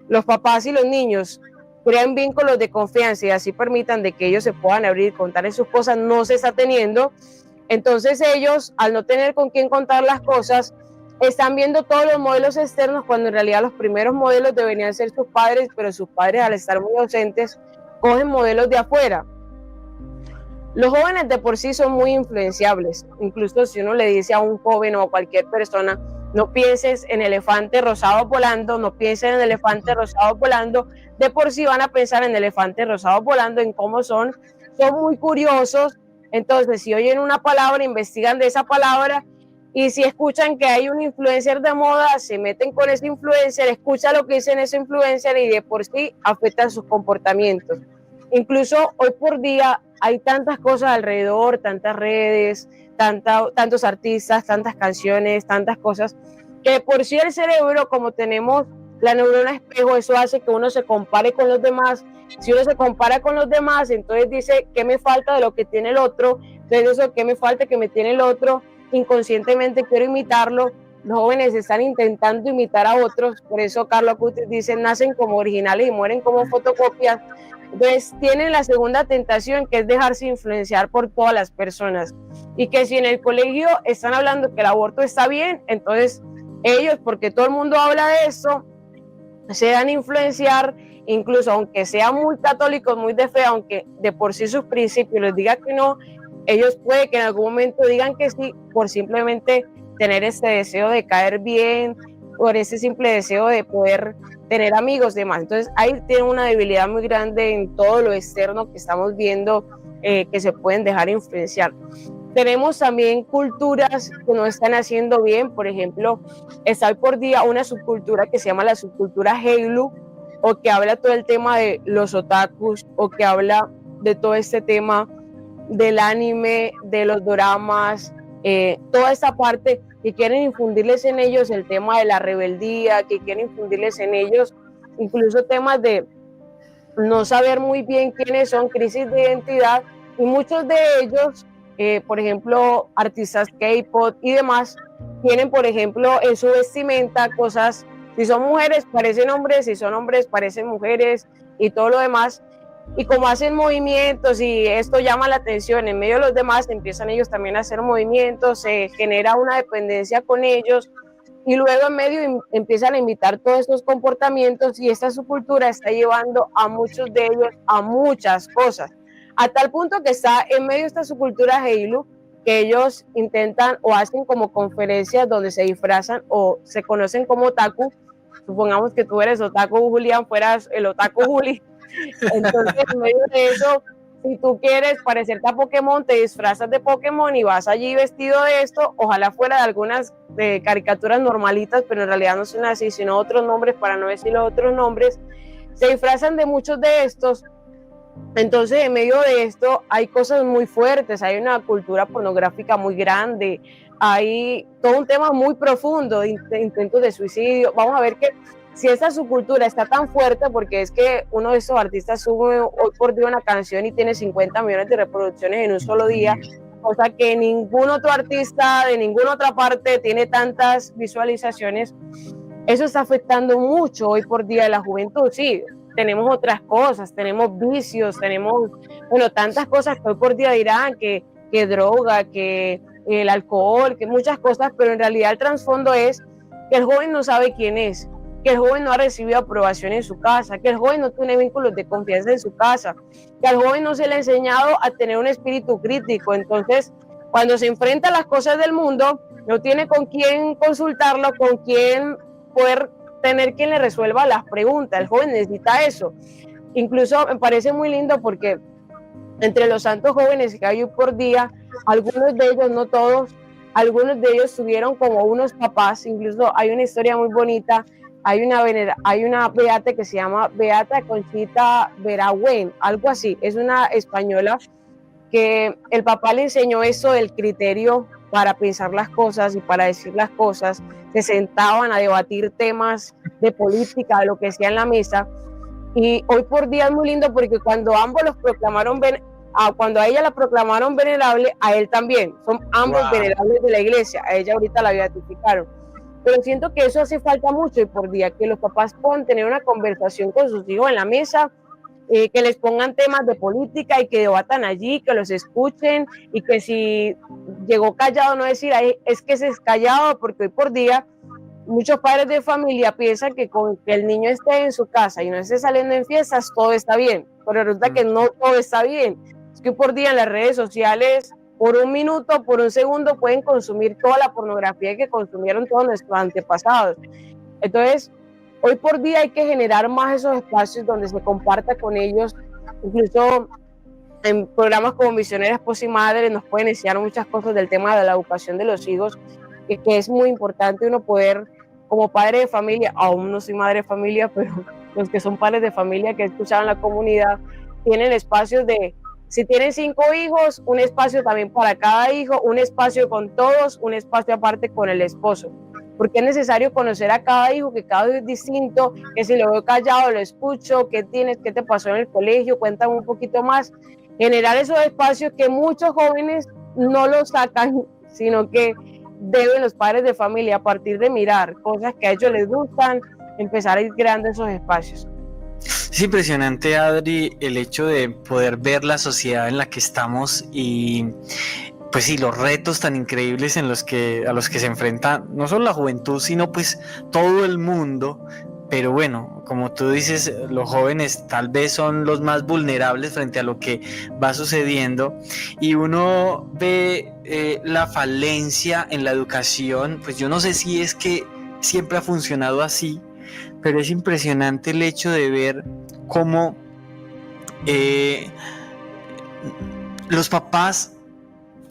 los papás y los niños crean vínculos de confianza y así permitan de que ellos se puedan abrir y contar sus cosas, no se está teniendo. Entonces ellos, al no tener con quién contar las cosas, están viendo todos los modelos externos cuando en realidad los primeros modelos deberían ser sus padres, pero sus padres al estar muy ausentes cogen modelos de afuera. Los jóvenes de por sí son muy influenciables, incluso si uno le dice a un joven o a cualquier persona, no pienses en elefantes rosados volando, no piensen en elefantes rosados volando, de por sí van a pensar en elefantes rosados volando, en cómo son muy curiosos. Entonces si oyen una palabra, investigan de esa palabra, y si escuchan que hay un influencer de moda, se meten con ese influencer, escuchan lo que dicen ese influencer y de por sí afectan sus comportamientos. Incluso hoy por día hay tantas cosas alrededor, tantas redes, tantos artistas, tantas canciones, tantas cosas, que por sí el cerebro, como tenemos la neurona espejo, eso hace que uno se compare con los demás. Si uno se compara con los demás, entonces dice, ¿qué me falta de lo que tiene el otro? Entonces eso, ¿qué me falta que me tiene el otro? Inconscientemente quiero imitarlo. Los jóvenes están intentando imitar a otros, por eso Carlo Acutis dice, nacen como originales y mueren como fotocopias. Entonces tienen la segunda tentación, que es dejarse influenciar por todas las personas, y que si en el colegio están hablando que el aborto está bien, entonces ellos, porque todo el mundo habla de eso, se dan a influenciar, incluso aunque sean muy católicos, muy de fe, aunque de por sí sus principios les digan que no, ellos puede que en algún momento digan que sí, por simplemente tener ese deseo de caer bien, por ese simple deseo de poder tener amigos y demás. Entonces ahí tienen una debilidad muy grande en todo lo externo que estamos viendo, que se pueden dejar influenciar. Tenemos también culturas que no están haciendo bien. Por ejemplo, está hoy por día una subcultura que se llama la subcultura Heilu, o que habla todo el tema de los otakus, o que habla de todo este tema del anime, de los doramas, toda esta parte que quieren infundirles en ellos el tema de la rebeldía, que quieren infundirles en ellos incluso temas de no saber muy bien quiénes son, crisis de identidad, y muchos de ellos, por ejemplo, artistas K-pop y demás, tienen, por ejemplo, en su vestimenta cosas, si son mujeres parecen hombres, si son hombres parecen mujeres y todo lo demás. Y como hacen movimientos y esto llama la atención en medio de los demás, empiezan ellos también a hacer movimientos, se genera una dependencia con ellos y luego en medio empiezan a imitar todos estos comportamientos, y esta subcultura está llevando a muchos de ellos a muchas cosas, a tal punto que está en medio de esta subcultura Heilu, que ellos intentan o hacen como conferencias donde se disfrazan o se conocen como otaku. Supongamos que tú eres otaku, Julián, fueras el otaku Juli. Entonces, en medio de eso, si tú quieres parecerte a Pokémon, te disfrazas de Pokémon y vas allí vestido de esto. Ojalá fuera de algunas caricaturas normalitas, pero en realidad no son así, sino otros nombres, para no decir los otros nombres. Se disfrazan de muchos de estos. Entonces, en medio de esto hay cosas muy fuertes, hay una cultura pornográfica muy grande, hay todo un tema muy profundo de intentos de suicidio. Vamos a ver que si esta subcultura está tan fuerte, porque es que uno de estos artistas sube hoy por día una canción y tiene 50 millones de reproducciones en un solo día, cosa que ningún otro artista de ninguna otra parte tiene tantas visualizaciones. Eso está afectando mucho hoy por día a la juventud. Sí, tenemos otras cosas, tenemos vicios, tenemos, bueno, tantas cosas que hoy por día dirán que droga, que el alcohol, que muchas cosas, pero en realidad el trasfondo es que el joven no sabe quién es, que el joven no ha recibido aprobación en su casa, que el joven no tiene vínculos de confianza en su casa, que al joven no se le ha enseñado a tener un espíritu crítico. Entonces, cuando se enfrenta a las cosas del mundo, no tiene con quién consultarlo, con quién poder tener quien le resuelva las preguntas. El joven necesita eso. Incluso me parece muy lindo porque entre los santos jóvenes que hay hoy por día, algunos de ellos, no todos, algunos de ellos tuvieron como unos papás. Incluso hay una historia muy bonita, hay una beata que se llama Beata Conchita Veragüen, algo así, es una española que el papá le enseñó eso del criterio para pensar las cosas y para decir las cosas. Se sentaban a debatir temas de política, de lo que sea en la mesa, y hoy por día es muy lindo porque cuando ambos los proclamaron, cuando a ella la proclamaron venerable, a él también, son ambos venerables de la iglesia. A ella ahorita la beatificaron, pero siento que eso hace falta mucho hoy por día, que los papás puedan tener una conversación con sus hijos en la mesa, que les pongan temas de política y que debatan allí, que los escuchen, y que si llegó callado no decir, es que se es callado, porque hoy por día muchos padres de familia piensan que con que el niño esté en su casa y no esté saliendo en fiestas, todo está bien, pero resulta que no todo está bien. Es que hoy por día en las redes sociales, por un minuto, por un segundo, pueden consumir toda la pornografía que consumieron todos nuestros antepasados. Entonces, hoy por día hay que generar más esos espacios donde se comparta con ellos. Incluso en programas como Misioneras Esposa y Madre nos pueden enseñar muchas cosas del tema de la educación de los hijos, que es muy importante uno poder, como padre de familia, aún no soy madre de familia, pero los que son padres de familia que escuchan la comunidad, tienen espacios de, si tienen 5 hijos, un espacio también para cada hijo, un espacio con todos, un espacio aparte con el esposo. Porque es necesario conocer a cada hijo, que cada hijo es distinto, que si lo veo callado lo escucho, qué tienes, qué te pasó en el colegio, cuéntame un poquito más. Generar esos espacios que muchos jóvenes no los sacan, sino que deben los padres de familia, a partir de mirar cosas que a ellos les gustan, empezar a ir creando esos espacios. Es impresionante, Adri, el hecho de poder ver la sociedad en la que estamos y pues sí, los retos tan increíbles a los que se enfrenta no solo la juventud, sino pues todo el mundo. Pero bueno, como tú dices, los jóvenes tal vez son los más vulnerables frente a lo que va sucediendo, y uno ve la falencia en la educación. Pues yo no sé si es que siempre ha funcionado así, pero es impresionante el hecho de ver cómo los papás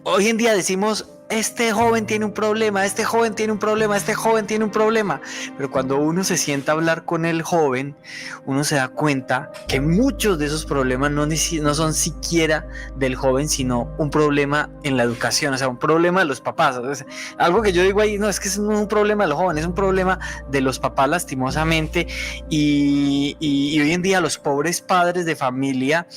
hoy en día decimos, este joven tiene un problema, este joven tiene un problema, este joven tiene un problema. Pero cuando uno se sienta a hablar con el joven, uno se da cuenta que muchos de esos problemas no son siquiera del joven, sino un problema en la educación, o sea, un problema de los papás. O sea, algo que yo digo ahí, no, es que es un problema de los jóvenes, es un problema de los papás, lastimosamente. Y hoy en día los pobres padres de familia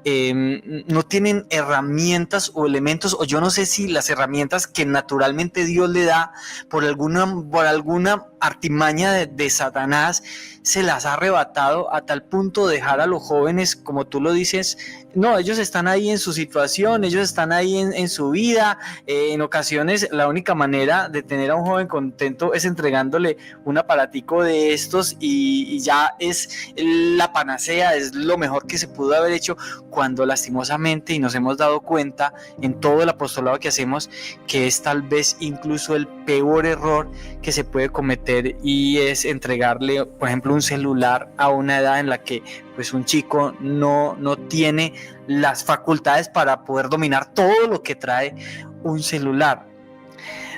no tienen herramientas o elementos, o yo no sé si las herramientas que naturalmente Dios le da por alguna artimaña de Satanás se las ha arrebatado a tal punto de dejar a los jóvenes, como tú lo dices, no, ellos están ahí en su situación, ellos están ahí en su vida. En ocasiones la única manera de tener a un joven contento es entregándole un aparatico de estos y ya es la panacea, es lo mejor que se pudo haber hecho, cuando lastimosamente, y nos hemos dado cuenta en todo el apostolado que hacemos, que es tal vez incluso el peor error que se puede cometer, y es entregarle, por ejemplo, un celular a una edad en la que pues un chico no tiene las facultades para poder dominar todo lo que trae un celular.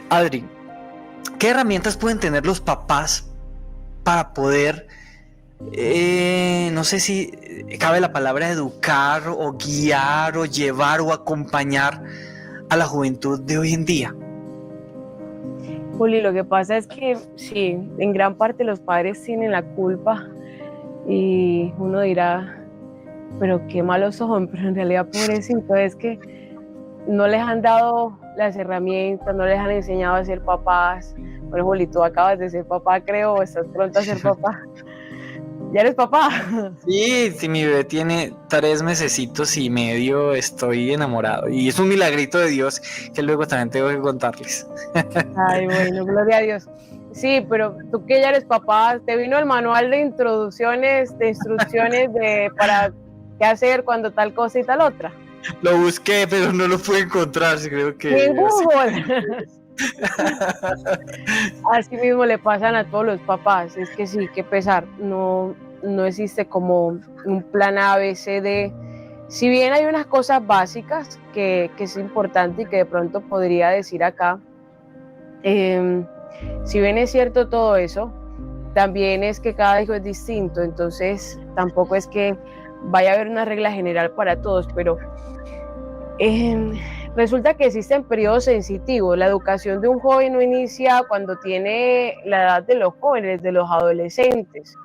Adri, ¿qué herramientas pueden tener los papás para poder, no sé si cabe la palabra educar o guiar o llevar o acompañar a la juventud de hoy en día? Juli, lo que pasa es que sí, en gran parte los padres tienen la culpa y uno dirá, pero qué malos son, pero en realidad pobrecito, es que no les han dado las herramientas, no les han enseñado a ser papás. Bueno, Juli, tú acabas de ser papá, creo, o estás pronto a ser papá. ¿Ya eres papá? Sí, mi bebé tiene 3 mesecitos y medio, estoy enamorado. Y es un milagrito de Dios que luego también tengo que contarles. Ay, bueno, gloria a Dios. Sí, pero tú que ya eres papá, ¿te vino el manual de instrucciones para qué hacer cuando tal cosa y tal otra? Lo busqué, pero no lo pude encontrar, creo que... En Google. Así mismo le pasan a todos los papás, es que sí, qué pesar, no existe como un plan A, B, C, D. Si bien hay unas cosas básicas que es importante y que de pronto podría decir acá, si bien es cierto todo eso, también es que cada hijo es distinto, entonces tampoco es que vaya a haber una regla general para todos, pero resulta que existen periodos sensitivos. La educación de un joven no inicia cuando tiene la edad de los jóvenes, de los adolescentes.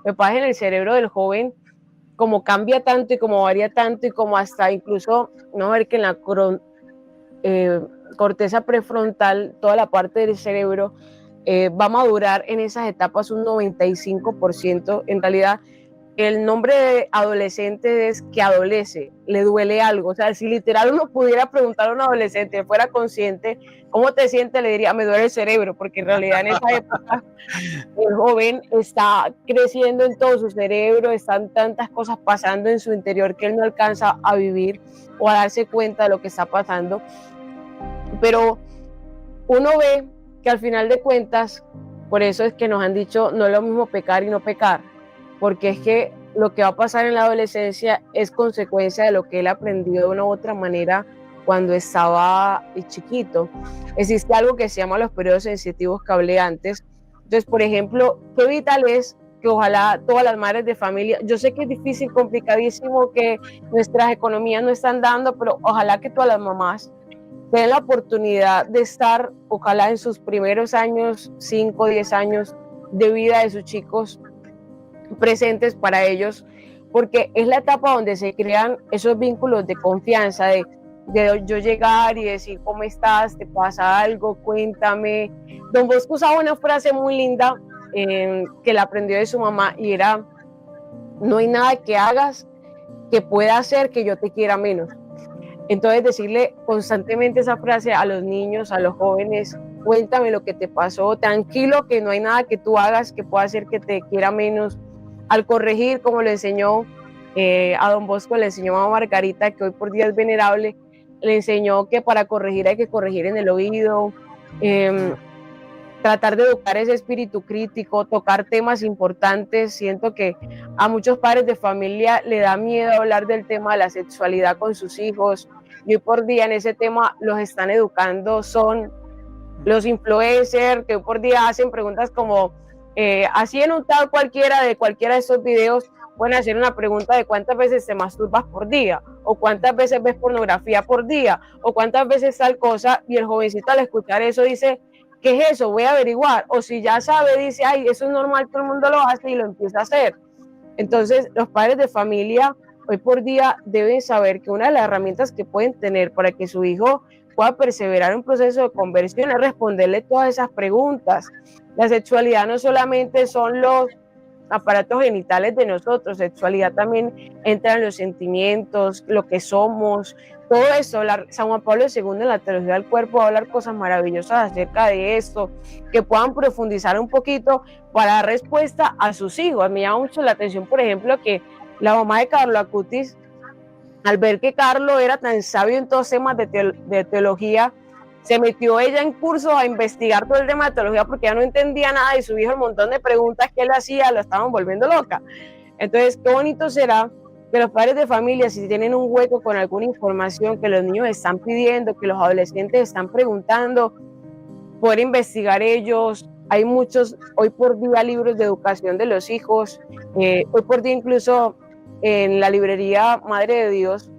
Lo que pasa en el cerebro del joven, como cambia tanto y como varía tanto y como hasta incluso, no ver que en la corteza prefrontal, toda la parte del cerebro va a madurar en esas etapas un 95%. En realidad, el nombre de adolescente es que adolece, le duele algo. O sea, si literal uno pudiera preguntar a un adolescente, fuera consciente, ¿cómo te sientes? Le diría, me duele el cerebro, porque en realidad en esa época el joven está creciendo en todo su cerebro, están tantas cosas pasando en su interior que él no alcanza a vivir o a darse cuenta de lo que está pasando. Pero uno ve que al final de cuentas, por eso es que nos han dicho, no es lo mismo pecar y no pecar, porque es que lo que va a pasar en la adolescencia es consecuencia de lo que él aprendió de una u otra manera cuando estaba chiquito. Existe algo que se llama los periodos sensitivos que hablé antes. Entonces, por ejemplo, qué vital es que ojalá todas las madres de familia, yo sé que es difícil, complicadísimo, que nuestras economías no están dando, pero ojalá que todas las mamás tengan la oportunidad de estar, ojalá en sus primeros años, 5 o 10 años de vida de sus chicos, presentes para ellos, porque es la etapa donde se crean esos vínculos de confianza, de yo llegar y decir, ¿cómo estás? ¿Te pasa algo? Cuéntame. Don Bosco usaba una frase muy linda que la aprendió de su mamá y era, no hay nada que hagas que pueda hacer que yo te quiera menos. Entonces decirle constantemente esa frase a los niños, a los jóvenes, cuéntame lo que te pasó, tranquilo que no hay nada que tú hagas que pueda hacer que te quiera menos. Al corregir, como le enseñó a Don Bosco, le enseñó a Margarita, que hoy por día es venerable, le enseñó que para corregir hay que corregir en el oído, tratar de educar ese espíritu crítico, tocar temas importantes. Siento que a muchos padres de familia le da miedo hablar del tema de la sexualidad con sus hijos, y hoy por día en ese tema los están educando, son los influencers que hoy por día hacen preguntas como, así en un tal cualquiera de estos videos, pueden hacer una pregunta de cuántas veces te masturbas por día, o cuántas veces ves pornografía por día, o cuántas veces tal cosa, y el jovencito al escuchar eso dice, ¿qué es eso? Voy a averiguar, o si ya sabe, dice, ay, eso es normal, todo el mundo lo hace y lo empieza a hacer. Entonces, los padres de familia hoy por día deben saber que una de las herramientas que pueden tener para que su hijo pueda perseverar en un proceso de conversión, es responderle todas esas preguntas. La sexualidad no solamente son los aparatos genitales de nosotros, sexualidad también entra en los sentimientos, lo que somos, todo eso. San Juan Pablo II en la teología del cuerpo va a hablar cosas maravillosas acerca de esto, que puedan profundizar un poquito para dar respuesta a sus hijos. Me llama mucho la atención, por ejemplo, que la mamá de Carlo Acutis, al ver que Carlo era tan sabio en todos temas de teología, se metió ella en curso a investigar todo el tema de teología porque ya no entendía nada y su hijo el montón de preguntas que él hacía lo estaban volviendo loca. Entonces, qué bonito será que los padres de familia, si tienen un hueco con alguna información que los niños están pidiendo, que los adolescentes están preguntando, poder investigar ellos. Hay muchos, hoy por día, libros de educación de los hijos. Hoy por día, incluso en la librería Madre de Dios,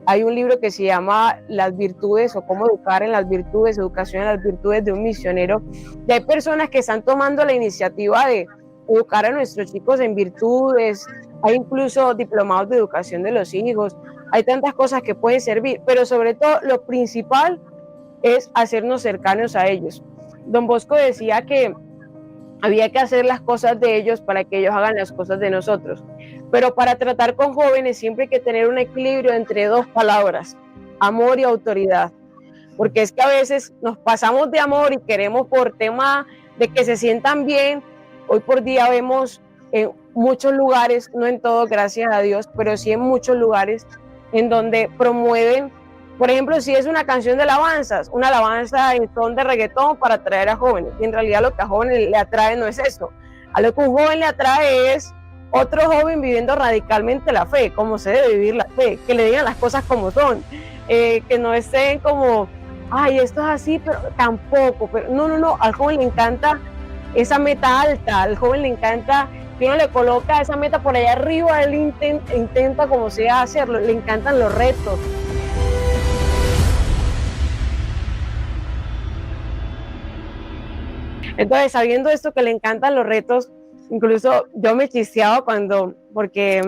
hay un libro que se llama Las Virtudes o Cómo Educar en las Virtudes, Educación en las Virtudes de un Misionero. Y hay personas que están tomando la iniciativa de educar a nuestros chicos en virtudes. Hay incluso diplomados de educación de los hijos. Hay tantas cosas que pueden servir, pero sobre todo lo principal es hacernos cercanos a ellos. Don Bosco decía que había que hacer las cosas de ellos para que ellos hagan las cosas de nosotros. Pero para tratar con jóvenes siempre hay que tener un equilibrio entre dos palabras, amor y autoridad. Porque es que a veces nos pasamos de amor y queremos por tema de que se sientan bien. Hoy por día vemos en muchos lugares, no en todos, gracias a Dios, pero sí en muchos lugares en donde promueven, por ejemplo, si es una canción de alabanzas, una alabanza en son de reggaetón para atraer a jóvenes. Y en realidad lo que a jóvenes le atrae no es eso. A lo que un joven le atrae es otro joven viviendo radicalmente la fe, como se debe vivir la fe, que le digan las cosas como son, que no estén como, ay, esto es así, pero tampoco, pero no, al joven le encanta esa meta alta, al joven le encanta que uno le coloca esa meta por allá arriba, él intenta como sea hacerlo, le encantan los retos. Entonces, sabiendo esto que le encantan los retos, incluso yo me chisteaba porque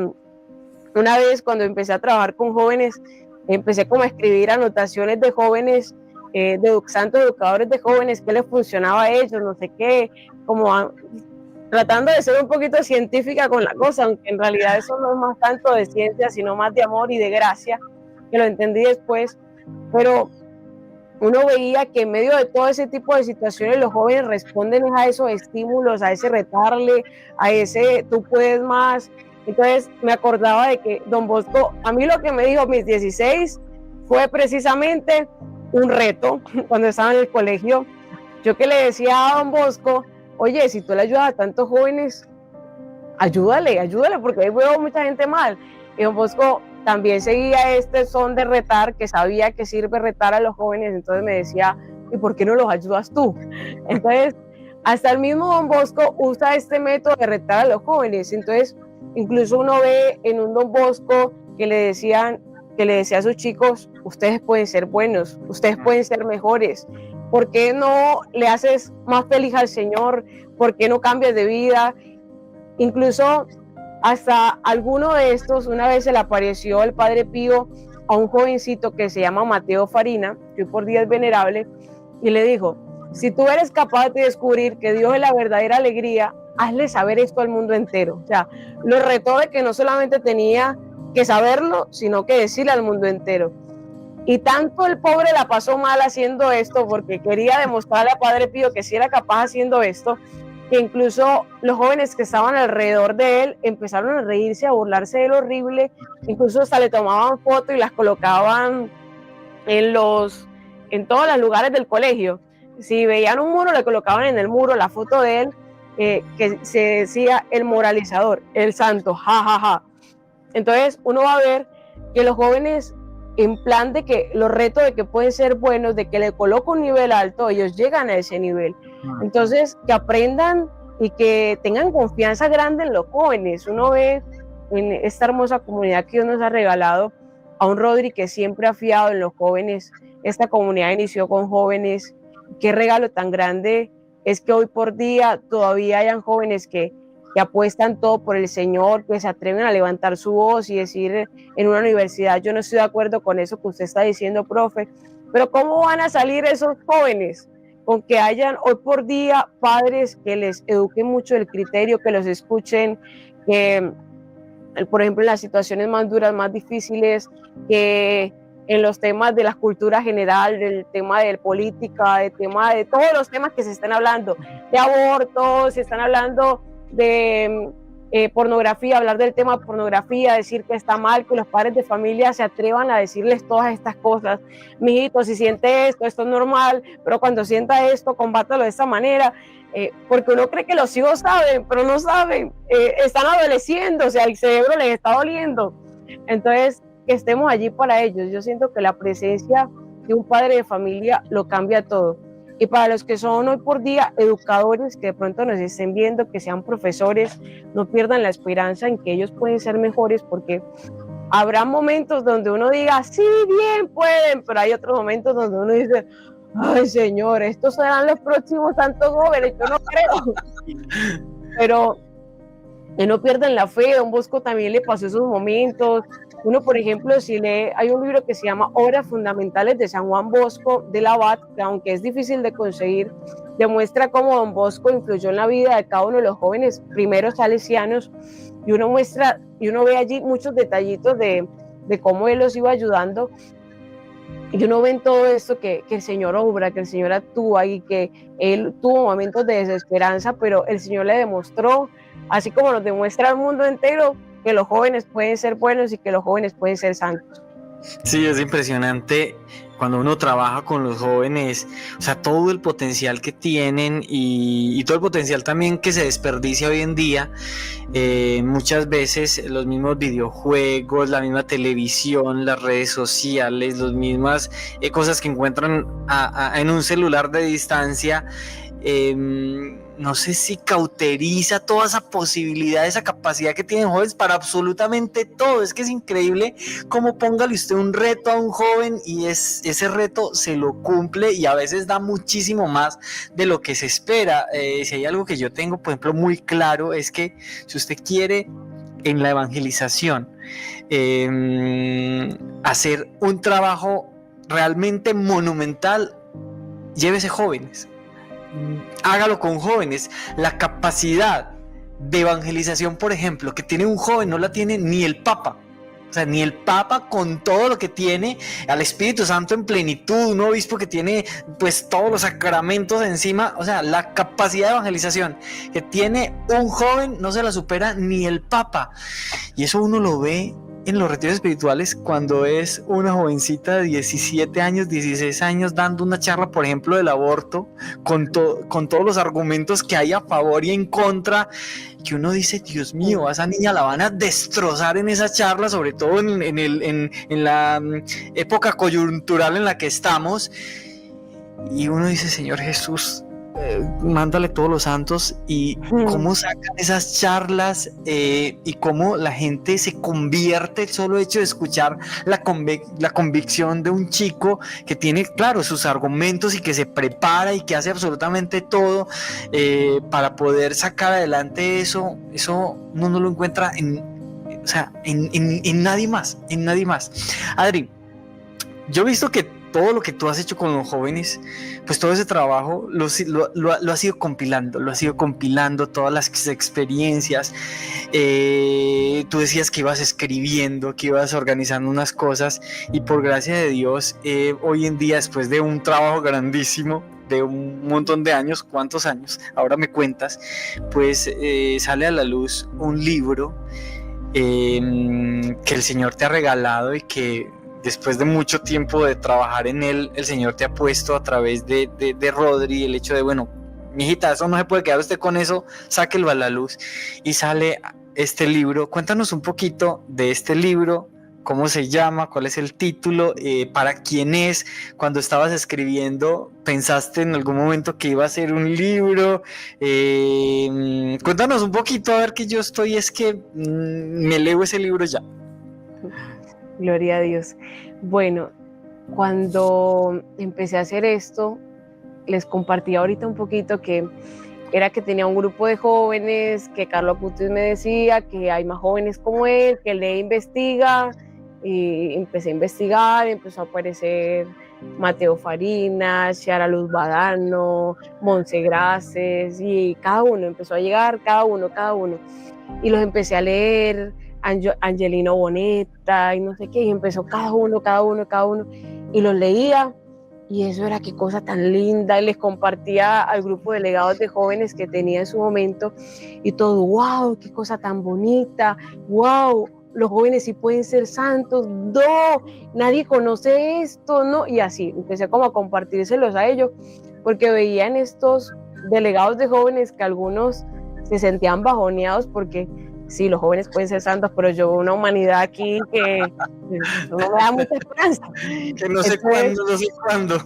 una vez cuando empecé a trabajar con jóvenes, empecé como a escribir anotaciones de jóvenes, de santos educadores de jóvenes, qué les funcionaba a ellos, no sé qué, tratando de ser un poquito científica con la cosa, aunque en realidad eso no es más tanto de ciencia, sino más de amor y de gracia, que lo entendí después, pero uno veía que en medio de todo ese tipo de situaciones los jóvenes responden a esos estímulos, a ese retarle, a ese tú puedes más. Entonces me acordaba de que Don Bosco, a mí lo que me dijo a mis 16 fue precisamente un reto cuando estaba en el colegio. Yo que le decía a Don Bosco, oye, si tú le ayudas a tantos jóvenes, ayúdale, porque ahí veo mucha gente mal. Y Don Bosco también seguía este son de retar, que sabía que sirve retar a los jóvenes, entonces me decía, ¿y por qué no los ayudas tú? Entonces, hasta el mismo Don Bosco usa este método de retar a los jóvenes. Entonces, incluso uno ve en un Don Bosco que le decía a sus chicos, ustedes pueden ser buenos, ustedes pueden ser mejores. ¿Por qué no le haces más feliz al Señor? ¿Por qué no cambias de vida? Incluso hasta alguno de estos, una vez se le apareció el Padre Pío a un jovencito que se llama Mateo Farina, que hoy por día es venerable, y le dijo, si tú eres capaz de descubrir que Dios es la verdadera alegría, hazle saber esto al mundo entero. O sea, lo retó de que no solamente tenía que saberlo, sino que decirle al mundo entero. Y tanto el pobre la pasó mal haciendo esto, porque quería demostrarle a Padre Pío que sí era capaz haciendo esto, que incluso los jóvenes que estaban alrededor de él empezaron a reírse, a burlarse de él horrible, incluso hasta le tomaban fotos y las colocaban en todos los lugares del colegio. Si veían un muro, le colocaban en el muro la foto de él, que se decía el moralizador, el santo, ja. Entonces uno va a ver que los jóvenes, en plan de que los retos de que pueden ser buenos, de que le coloco un nivel alto, ellos llegan a ese nivel. Entonces, que aprendan y que tengan confianza grande en los jóvenes. Uno ve en esta hermosa comunidad que Dios nos ha regalado a un Rodri que siempre ha fiado en los jóvenes. Esta comunidad inició con jóvenes. Qué regalo tan grande es que hoy por día todavía hayan jóvenes que apuestan todo por el Señor, que se atreven a levantar su voz y decir en una universidad, yo no estoy de acuerdo con eso que usted está diciendo, profe, Pero ¿cómo van a salir esos jóvenes? Con que hayan hoy por día padres que les eduquen mucho el criterio, que los escuchen, que, por ejemplo, en las situaciones más duras, más difíciles, que en los temas de la cultura general, del tema de política, del tema de todos los temas que se están hablando, de aborto, se están hablando de pornografía, hablar del tema pornografía, decir que está mal, que los padres de familia se atrevan a decirles todas estas cosas. Mijito, si siente esto es normal, pero cuando sienta esto, combátalo de esta manera, porque uno cree que los hijos saben, pero no saben, están adoleciendo, o sea, el cerebro les está doliendo. Entonces, que estemos allí para ellos. Yo siento que la presencia de un padre de familia lo cambia todo. Y para los que son hoy por día educadores, que de pronto nos estén viendo, que sean profesores, no pierdan la esperanza en que ellos pueden ser mejores, porque habrá momentos donde uno diga, sí, bien, pueden, pero hay otros momentos donde uno dice, ay, Señor, estos serán los próximos santos jóvenes, yo no creo. Pero que no pierdan la fe. Don Bosco también le pasó esos momentos. Uno, por ejemplo, si lee, hay un libro que se llama Obras Fundamentales de San Juan Bosco del Abad, que aunque es difícil de conseguir, demuestra cómo Don Bosco influyó en la vida de cada uno de los jóvenes primeros salesianos, y uno muestra, y uno ve allí muchos detallitos de cómo él los iba ayudando, y uno ve en todo esto que el Señor obra, que el Señor actúa, y que él tuvo momentos de desesperanza, pero el Señor le demostró, así como nos demuestra al mundo entero, que los jóvenes pueden ser buenos y que los jóvenes pueden ser santos. Sí, es impresionante cuando uno trabaja con los jóvenes, o sea, todo el potencial que tienen y todo el potencial también que se desperdicia hoy en día. Muchas veces los mismos videojuegos, la misma televisión, las redes sociales, las mismas cosas que encuentran en un celular de distancia, no sé si cauteriza toda esa posibilidad, esa capacidad que tienen jóvenes para absolutamente todo. Es que es increíble cómo póngale usted un reto a un joven y ese reto se lo cumple, y a veces da muchísimo más de lo que se espera. Si hay algo que yo tengo, por ejemplo, muy claro, es que si usted quiere en la evangelización hacer un trabajo realmente monumental, llévese jóvenes. Hágalo con jóvenes. La capacidad de evangelización, por ejemplo, que tiene un joven no la tiene ni el Papa. O sea, ni el Papa, con todo lo que tiene, al Espíritu Santo en plenitud, un obispo que tiene pues todos los sacramentos encima. O sea, la capacidad de evangelización que tiene un joven no se la supera ni el Papa. Y eso uno lo ve en los retiros espirituales, cuando es una jovencita de 17 años, 16 años, dando una charla, por ejemplo, del aborto, con todos los argumentos que hay a favor y en contra, que uno dice, Dios mío, a esa niña la van a destrozar en esa charla, sobre todo en la época coyuntural en la que estamos, y uno dice, Señor Jesús, mándale todos los santos. Y cómo sacan esas charlas y cómo la gente se convierte el solo hecho de escuchar la convicción de un chico que tiene, claro, sus argumentos y que se prepara y que hace absolutamente todo para poder sacar adelante eso uno no lo encuentra en nadie más, Adri, yo he visto que todo lo que tú has hecho con los jóvenes, pues todo ese trabajo lo has ido compilando, todas las experiencias. Tú decías que ibas escribiendo, que ibas organizando unas cosas, y por gracia de Dios, hoy en día, después de un trabajo grandísimo, de un montón de años, ¿cuántos años? Ahora me cuentas, pues sale a la luz un libro que el Señor te ha regalado, y que después de mucho tiempo de trabajar en él, el Señor te ha puesto a través de Rodri, el hecho de, bueno, mijita, eso no se puede quedar usted con eso, sáquelo a la luz. Y sale este libro. Cuéntanos un poquito de este libro, cómo se llama, cuál es el título, para quién es. Cuando estabas escribiendo, ¿pensaste en algún momento que iba a ser un libro? Cuéntanos un poquito, a ver, que yo estoy, es que me leo ese libro ya. Gloria a Dios. Bueno, cuando empecé a hacer esto, les compartí ahorita un poquito que era que tenía un grupo de jóvenes, que Carlos Acutis me decía que hay más jóvenes como él, que lee, investiga, y empecé a investigar, empezó a aparecer Mateo Farinas, Ciara Luz Badano, Monse Graces, y cada uno empezó a llegar, cada uno, y los empecé a leer, Angelino Bonetta y no sé qué, y empezó cada uno, y los leía, y eso era qué cosa tan linda, y les compartía al grupo de delegados de jóvenes que tenía en su momento, y todo, wow, qué cosa tan bonita, wow, los jóvenes sí pueden ser santos, no, nadie conoce esto, ¿no? Y así, empecé como a compartírselos a ellos, porque veía en estos delegados de jóvenes que algunos se sentían bajoneados porque sí, los jóvenes pueden ser santos, pero yo veo una humanidad aquí que no me da mucha esperanza. Que no sé cuándo.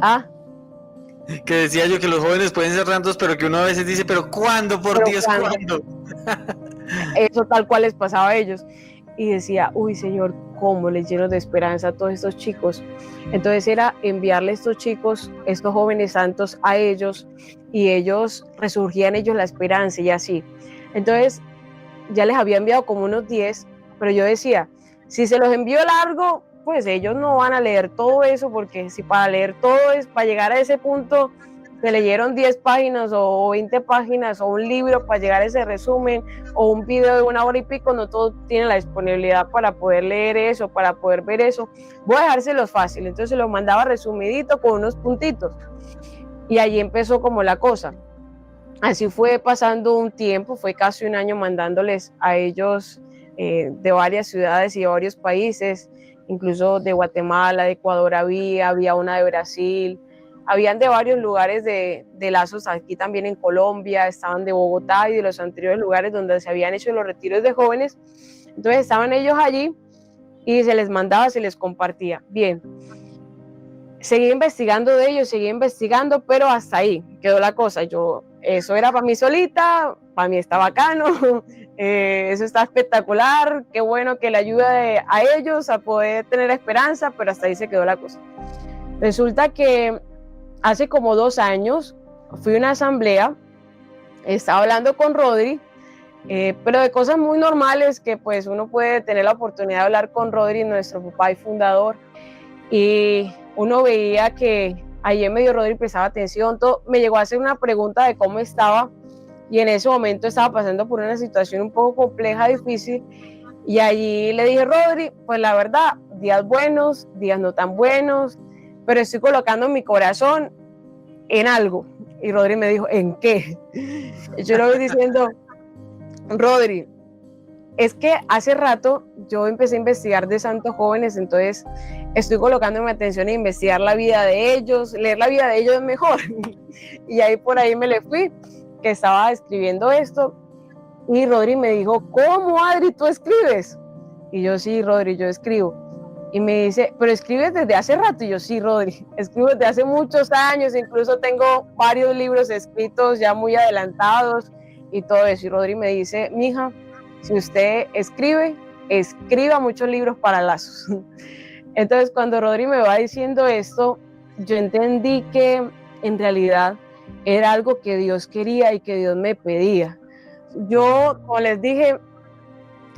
Ah, Que decía yo que los jóvenes pueden ser santos, pero que uno a veces dice, pero ¿cuándo? Por ¿Pero Dios, cuándo? ¿cuándo? Eso tal cual les pasaba a ellos. Y decía, uy, Señor, cómo les lleno de esperanza a todos estos chicos. Entonces era enviarle estos chicos, estos jóvenes santos a ellos, y ellos resurgían ellos la esperanza y así. Entonces ya les había enviado como unos 10, pero yo decía, si se los envío largo, pues ellos no van a leer todo eso, porque si para leer todo es, para llegar a ese punto, se leyeron 10 páginas o 20 páginas o un libro para llegar a ese resumen o un video de 1 hora y pico, no todos tienen la disponibilidad para poder leer eso, para poder ver eso. Voy a dejárselos fácil, entonces se los mandaba resumidito con unos puntitos. Y allí empezó como la cosa. Así fue pasando un tiempo, fue casi un año mandándoles a ellos de varias ciudades y de varios países, incluso de Guatemala, de Ecuador había una de Brasil, habían de varios lugares de lazos aquí también en Colombia, estaban de Bogotá y de los anteriores lugares donde se habían hecho los retiros de jóvenes. Entonces estaban ellos allí y se les mandaba, se les compartía. Bien, seguí investigando de ellos, pero hasta ahí quedó la cosa. Eso era para mí solita, para mí está bacano, eso está espectacular, qué bueno que le ayude a ellos a poder tener esperanza, pero hasta ahí se quedó la cosa. Resulta que hace como 2 años fui a una asamblea, estaba hablando con Rodri, pero de cosas muy normales que pues uno puede tener la oportunidad de hablar con Rodri, nuestro papá y fundador, y uno veía que allí en medio Rodri prestaba atención, todo, me llegó a hacer una pregunta de cómo estaba, y en ese momento estaba pasando por una situación un poco compleja, difícil, y allí le dije, Rodri, pues la verdad, días buenos, días no tan buenos, pero estoy colocando mi corazón en algo. Y Rodri me dijo, ¿en qué? Yo le voy diciendo, Rodri, es que hace rato yo empecé a investigar de santos jóvenes, entonces estoy colocando mi atención en investigar la vida de ellos, leer la vida de ellos es mejor. Y ahí por ahí me le fui, que estaba escribiendo esto, y Rodri me dijo, ¿cómo, Adri, tú escribes? Y yo, sí, Rodri, yo escribo. Y me dice, ¿pero escribes desde hace rato? Y yo, sí, Rodri, escribo desde hace muchos años, incluso tengo varios libros escritos ya muy adelantados y todo eso. Y Rodri me dice, mija, si usted escribe, escriba muchos libros para lazos. Entonces, cuando Rodri me va diciendo esto, yo entendí que en realidad era algo que Dios quería y que Dios me pedía. Yo, como les dije,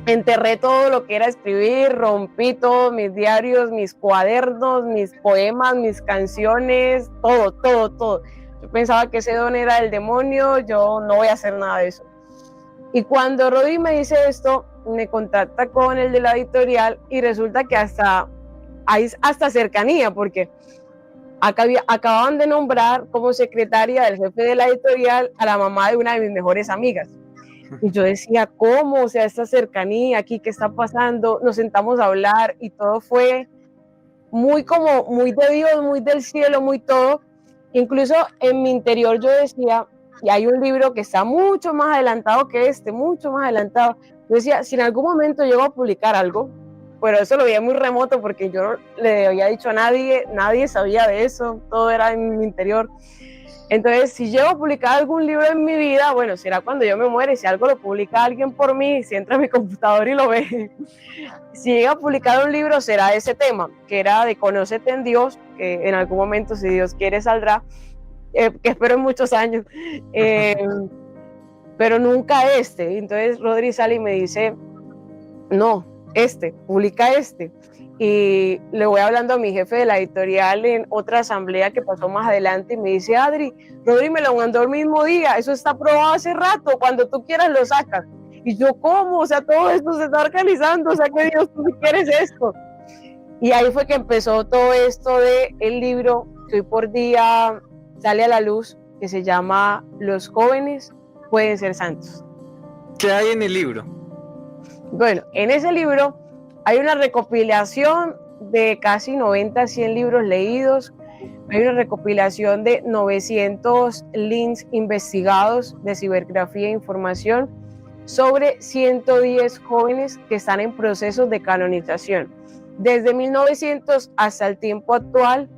enterré todo lo que era escribir, rompí todos mis diarios, mis cuadernos, mis poemas, mis canciones, todo. Yo pensaba que ese don era del demonio, yo no voy a hacer nada de eso. Y cuando Rodri me dice esto, me contacta con el de la editorial y resulta que hay hasta cercanía, porque acababan de nombrar como secretaria del jefe de la editorial a la mamá de una de mis mejores amigas. Y yo decía, ¿cómo? O sea, esta cercanía aquí, ¿qué está pasando? Nos sentamos a hablar y todo fue muy de Dios, muy del cielo, muy todo. Incluso en mi interior yo decía, y hay un libro que está mucho más adelantado que mucho más adelantado. Yo decía, si en algún momento llego a publicar algo, pero eso lo veía muy remoto porque yo no le había dicho a nadie sabía de eso, todo era en mi interior. Entonces, si llego a publicar algún libro en mi vida, bueno, será cuando yo me muera, y si algo lo publica alguien por mí, si entra a mi computador y lo ve. Si llega a publicar un libro, será ese tema, que era de Conócete en Dios, que en algún momento, si Dios quiere, saldrá, que espero en muchos años, pero nunca este. Entonces, Rodri sale y me dice, no, publica este. Y le voy hablando a mi jefe de la editorial en otra asamblea que pasó más adelante y me dice, Rodri me lo mandó el mismo día, eso está aprobado hace rato, cuando tú quieras lo sacas. Y yo, ¿cómo? O sea, todo esto se está organizando, o sea, que Dios, tú quieres esto. Y ahí fue que empezó todo esto de el libro que hoy por día sale a la luz, que se llama Los jóvenes pueden ser santos. ¿Qué hay en el libro? Bueno, en ese libro hay una recopilación de casi 90, 100 libros leídos, hay una recopilación de 900 links investigados de cibergrafía e información sobre 110 jóvenes que están en procesos de canonización. Desde 1900 hasta el tiempo actual,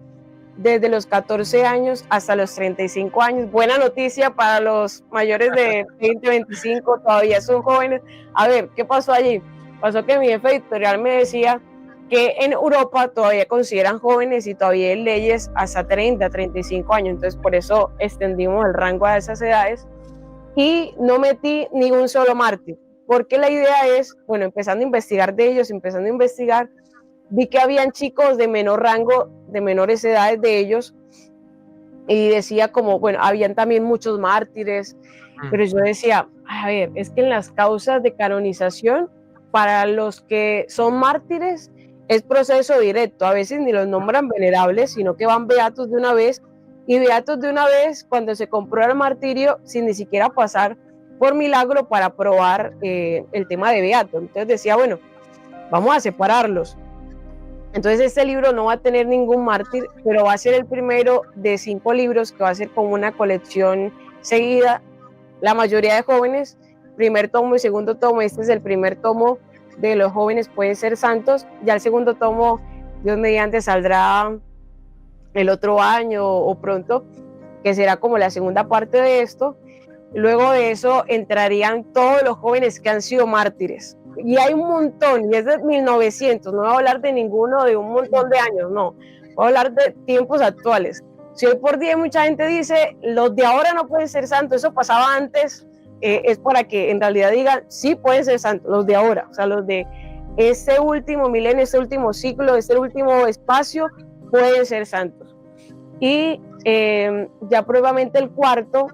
desde los 14 años hasta los 35 años. Buena noticia para los mayores de 20, 25, todavía son jóvenes. A ver, ¿qué pasó allí? Pasó que mi jefe editorial me decía que en Europa todavía consideran jóvenes y todavía hay leyes hasta 30, 35 años. Entonces, por eso extendimos el rango a esas edades y no metí ni un solo mártir. Porque la idea es, bueno, empezando a investigar de ellos, vi que habían chicos de menor rango, de menores edades de ellos, y decía como, bueno, habían también muchos mártires, pero yo decía, a ver, es que en las causas de canonización, para los que son mártires, es proceso directo, a veces ni los nombran venerables, sino que van beatos de una vez, y beatos de una vez cuando se comprueba el martirio, sin ni siquiera pasar por milagro para probar el tema de beato. Entonces decía, bueno, vamos a separarlos. Entonces este libro no va a tener ningún mártir, pero va a ser el primero de 5 libros que va a ser como una colección seguida. La mayoría de jóvenes, primer tomo y segundo tomo, este es el primer tomo de Los jóvenes pueden ser santos, ya el segundo tomo, Dios mediante, saldrá el otro año o pronto, que será como la segunda parte de esto. Luego de eso entrarían todos los jóvenes que han sido mártires. Y hay un montón, y es de 1900, no voy a hablar de ninguno de un montón de años, no, voy a hablar de tiempos actuales. Si hoy por día mucha gente dice, los de ahora no pueden ser santos, eso pasaba antes, es para que en realidad digan, sí pueden ser santos, los de ahora, o sea, los de este último milenio, este último ciclo, este último espacio, pueden ser santos. Y ya probablemente el cuarto,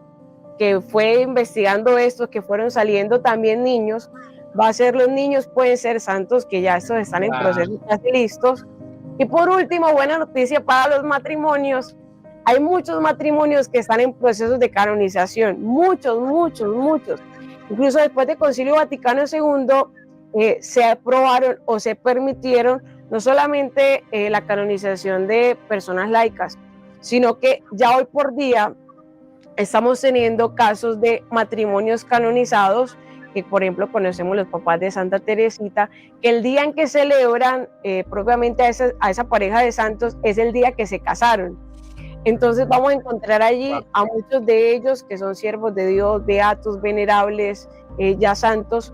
que fue investigando estos que fueron saliendo también niños, va a ser Los niños pueden ser santos, que ya estos están en proceso, casi listos. Y por último, buena noticia para los matrimonios. Hay muchos matrimonios que están en procesos de canonización, muchos. Incluso después del Concilio Vaticano II se aprobaron o se permitieron no solamente la canonización de personas laicas, sino que ya hoy por día estamos teniendo casos de matrimonios canonizados, que por ejemplo conocemos los papás de Santa Teresita, que el día en que celebran propiamente a esa pareja de santos es el día que se casaron. Entonces vamos a encontrar allí a muchos de ellos que son siervos de Dios, beatos, venerables, ya santos,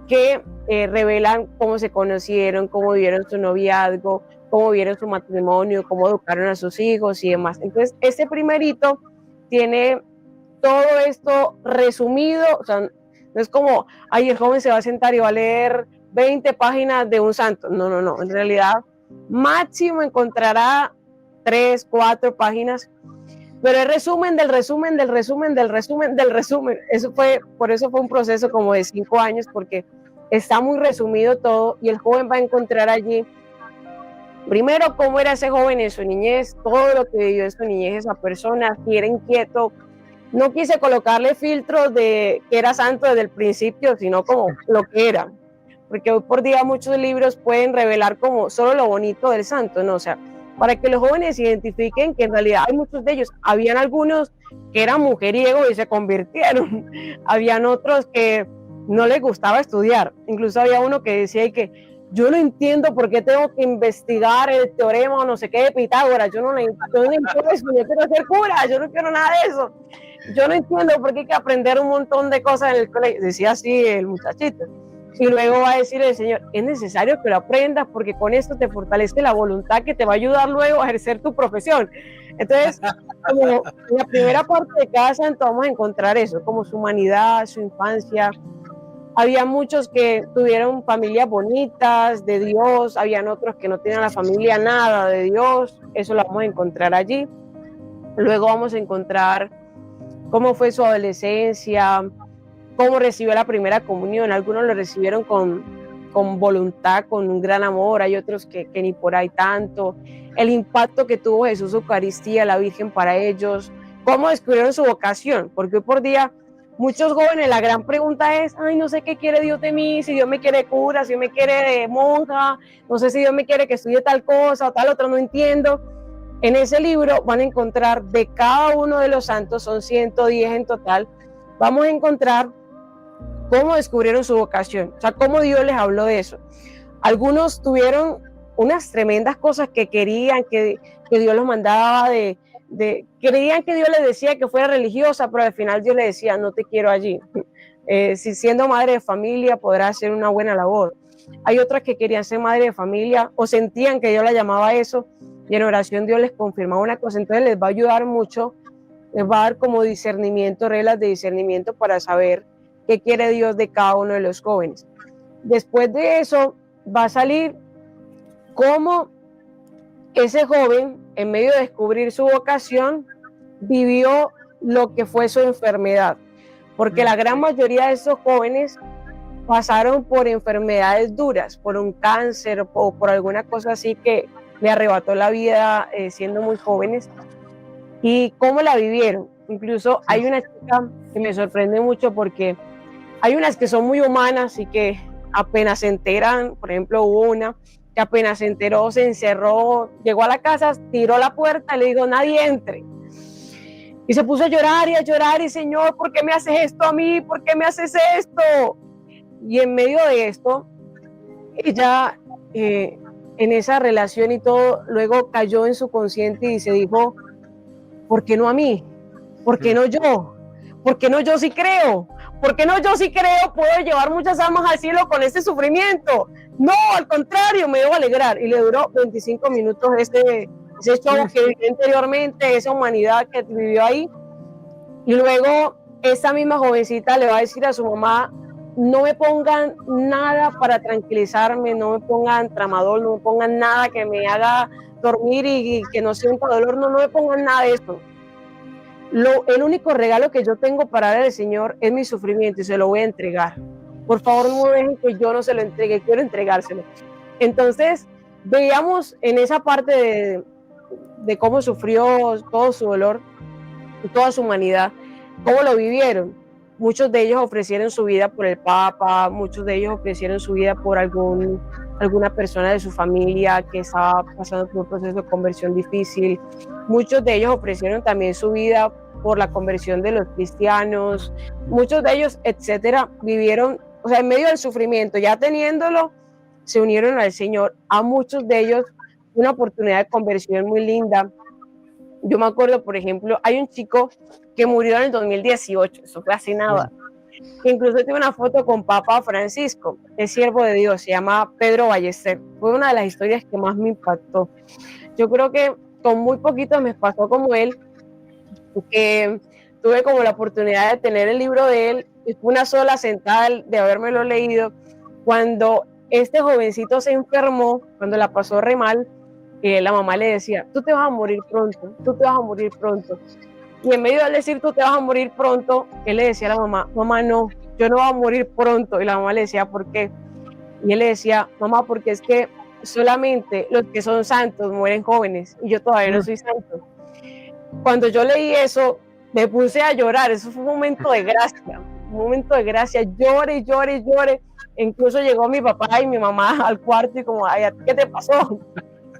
que revelan cómo se conocieron, cómo vivieron su noviazgo, cómo vivieron su matrimonio, cómo educaron a sus hijos y demás. Entonces este primerito tiene todo esto resumido, o sea, no es como, ay, el joven se va a sentar y va a leer 20 páginas de un santo. No. En realidad, máximo encontrará 3, 4 páginas. Pero el resumen del resumen. Por eso fue un proceso como de 5 años, porque está muy resumido todo y el joven va a encontrar allí, primero, cómo era ese joven en su niñez, todo lo que vivió en su niñez esa persona, si era inquieto. No quise colocarle filtros de que era santo desde el principio, sino como lo que era. Porque hoy por día muchos libros pueden revelar como solo lo bonito del santo, ¿no? O sea, para que los jóvenes identifiquen que en realidad hay muchos de ellos. Habían algunos que eran mujeriegos y se convirtieron. Habían otros que no les gustaba estudiar. Incluso había uno que decía que yo no entiendo por qué tengo que investigar el teorema o no sé qué de Pitágoras. Yo no entiendo eso, yo quiero ser cura, yo no quiero nada de eso. Yo no entiendo por qué hay que aprender un montón de cosas en el colegio. Decía así el muchachito. Y luego va a decir el Señor, es necesario que lo aprendas porque con esto te fortalece la voluntad que te va a ayudar luego a ejercer tu profesión. Entonces, como en la primera parte de cada santo vamos a encontrar eso, como su humanidad, su infancia, Había muchos que tuvieron familias bonitas de Dios, habían otros que no tenían la familia nada de Dios, eso lo vamos a encontrar allí. Luego vamos a encontrar cómo fue su adolescencia, cómo recibió la primera comunión. Algunos lo recibieron con voluntad, con un gran amor, hay otros que ni por ahí tanto. El impacto que tuvo Jesús Eucaristía, la Virgen para ellos, cómo descubrieron su vocación, porque hoy por día muchos jóvenes, la gran pregunta es, ay, no sé qué quiere Dios de mí, si Dios me quiere cura, si Dios me quiere de monja, no sé si Dios me quiere que estudie tal cosa o tal otra, no entiendo. En ese libro van a encontrar de cada uno de los santos, son 110 en total, vamos a encontrar cómo descubrieron su vocación, o sea, cómo Dios les habló de eso. Algunos tuvieron unas tremendas cosas que querían, que Dios los mandaba creían que Dios les decía que fuera religiosa, pero al final Dios les decía, no te quiero allí. Si siendo madre de familia podrás hacer una buena labor. Hay otras que querían ser madre de familia o sentían que Dios la llamaba a eso, y en oración Dios les confirmaba una cosa, entonces les va a ayudar mucho, les va a dar como discernimiento, reglas de discernimiento para saber qué quiere Dios de cada uno de los jóvenes. Después de eso va a salir cómo ese joven, en medio de descubrir su vocación, vivió lo que fue su enfermedad, porque la gran mayoría de esos jóvenes pasaron por enfermedades duras, por un cáncer o por alguna cosa así que le arrebató la vida siendo muy jóvenes. ¿Y cómo la vivieron? Incluso hay una chica que me sorprende mucho porque hay unas que son muy humanas y que apenas se enteran, por ejemplo, hubo una que apenas se enteró, se encerró, llegó a la casa, tiró la puerta y le dijo, nadie entre. Y se puso a llorar, y Señor, ¿por qué me haces esto a mí? ¿Por qué me haces esto? Y en medio de esto, ella, en esa relación y todo, luego cayó en su consciente y se dijo, ¿por qué no a mí? ¿Por qué no yo? ¿Por qué no yo sí creo? ¿Por qué no yo sí creo puedo llevar muchas almas al cielo con este sufrimiento? No, al contrario, me debo alegrar. Y le duró 25 minutos ese show que vivió anteriormente, esa humanidad que vivió ahí. Y luego esa misma jovencita le va a decir a su mamá, no me pongan nada para tranquilizarme, no me pongan tramadol, no me pongan nada que me haga dormir y que no sienta dolor, no me pongan nada de esto. El único regalo que yo tengo para dar al Señor es mi sufrimiento y se lo voy a entregar. Por favor, no dejen que yo no se lo entregue, quiero entregárselo. Entonces, veíamos en esa parte de cómo sufrió todo su dolor y toda su humanidad, cómo lo vivieron. Muchos de ellos ofrecieron su vida por el Papa, muchos de ellos ofrecieron su vida por alguna persona de su familia que estaba pasando por un proceso de conversión difícil. Muchos de ellos ofrecieron también su vida por la conversión de los cristianos. Muchos de ellos, etcétera, vivieron, o sea, en medio del sufrimiento, ya teniéndolo, se unieron al Señor. A muchos de ellos una oportunidad de conversión muy linda. Yo me acuerdo, por ejemplo, hay un chico que murió en el 2018, eso fue hace nada, que incluso tiene una foto con Papa Francisco, es siervo de Dios, se llama Pedro Ballester. Fue una de las historias que más me impactó. Yo creo que con muy poquito me pasó como él, que tuve como la oportunidad de tener el libro de él, y fue una sola sentada de habérmelo leído. Cuando este jovencito se enfermó, cuando la pasó re mal, la mamá le decía, tú te vas a morir pronto, tú te vas a morir pronto. Y en medio de decir, tú te vas a morir pronto, él le decía a la mamá, mamá, no, yo no voy a morir pronto. Y la mamá le decía, ¿por qué? Y él le decía, mamá, porque es que solamente los que son santos mueren jóvenes y yo todavía no soy santo. Cuando yo leí eso, me puse a llorar. Eso fue un momento de gracia, llore. Incluso llegó mi papá y mi mamá al cuarto y como, ay, ¿qué te pasó?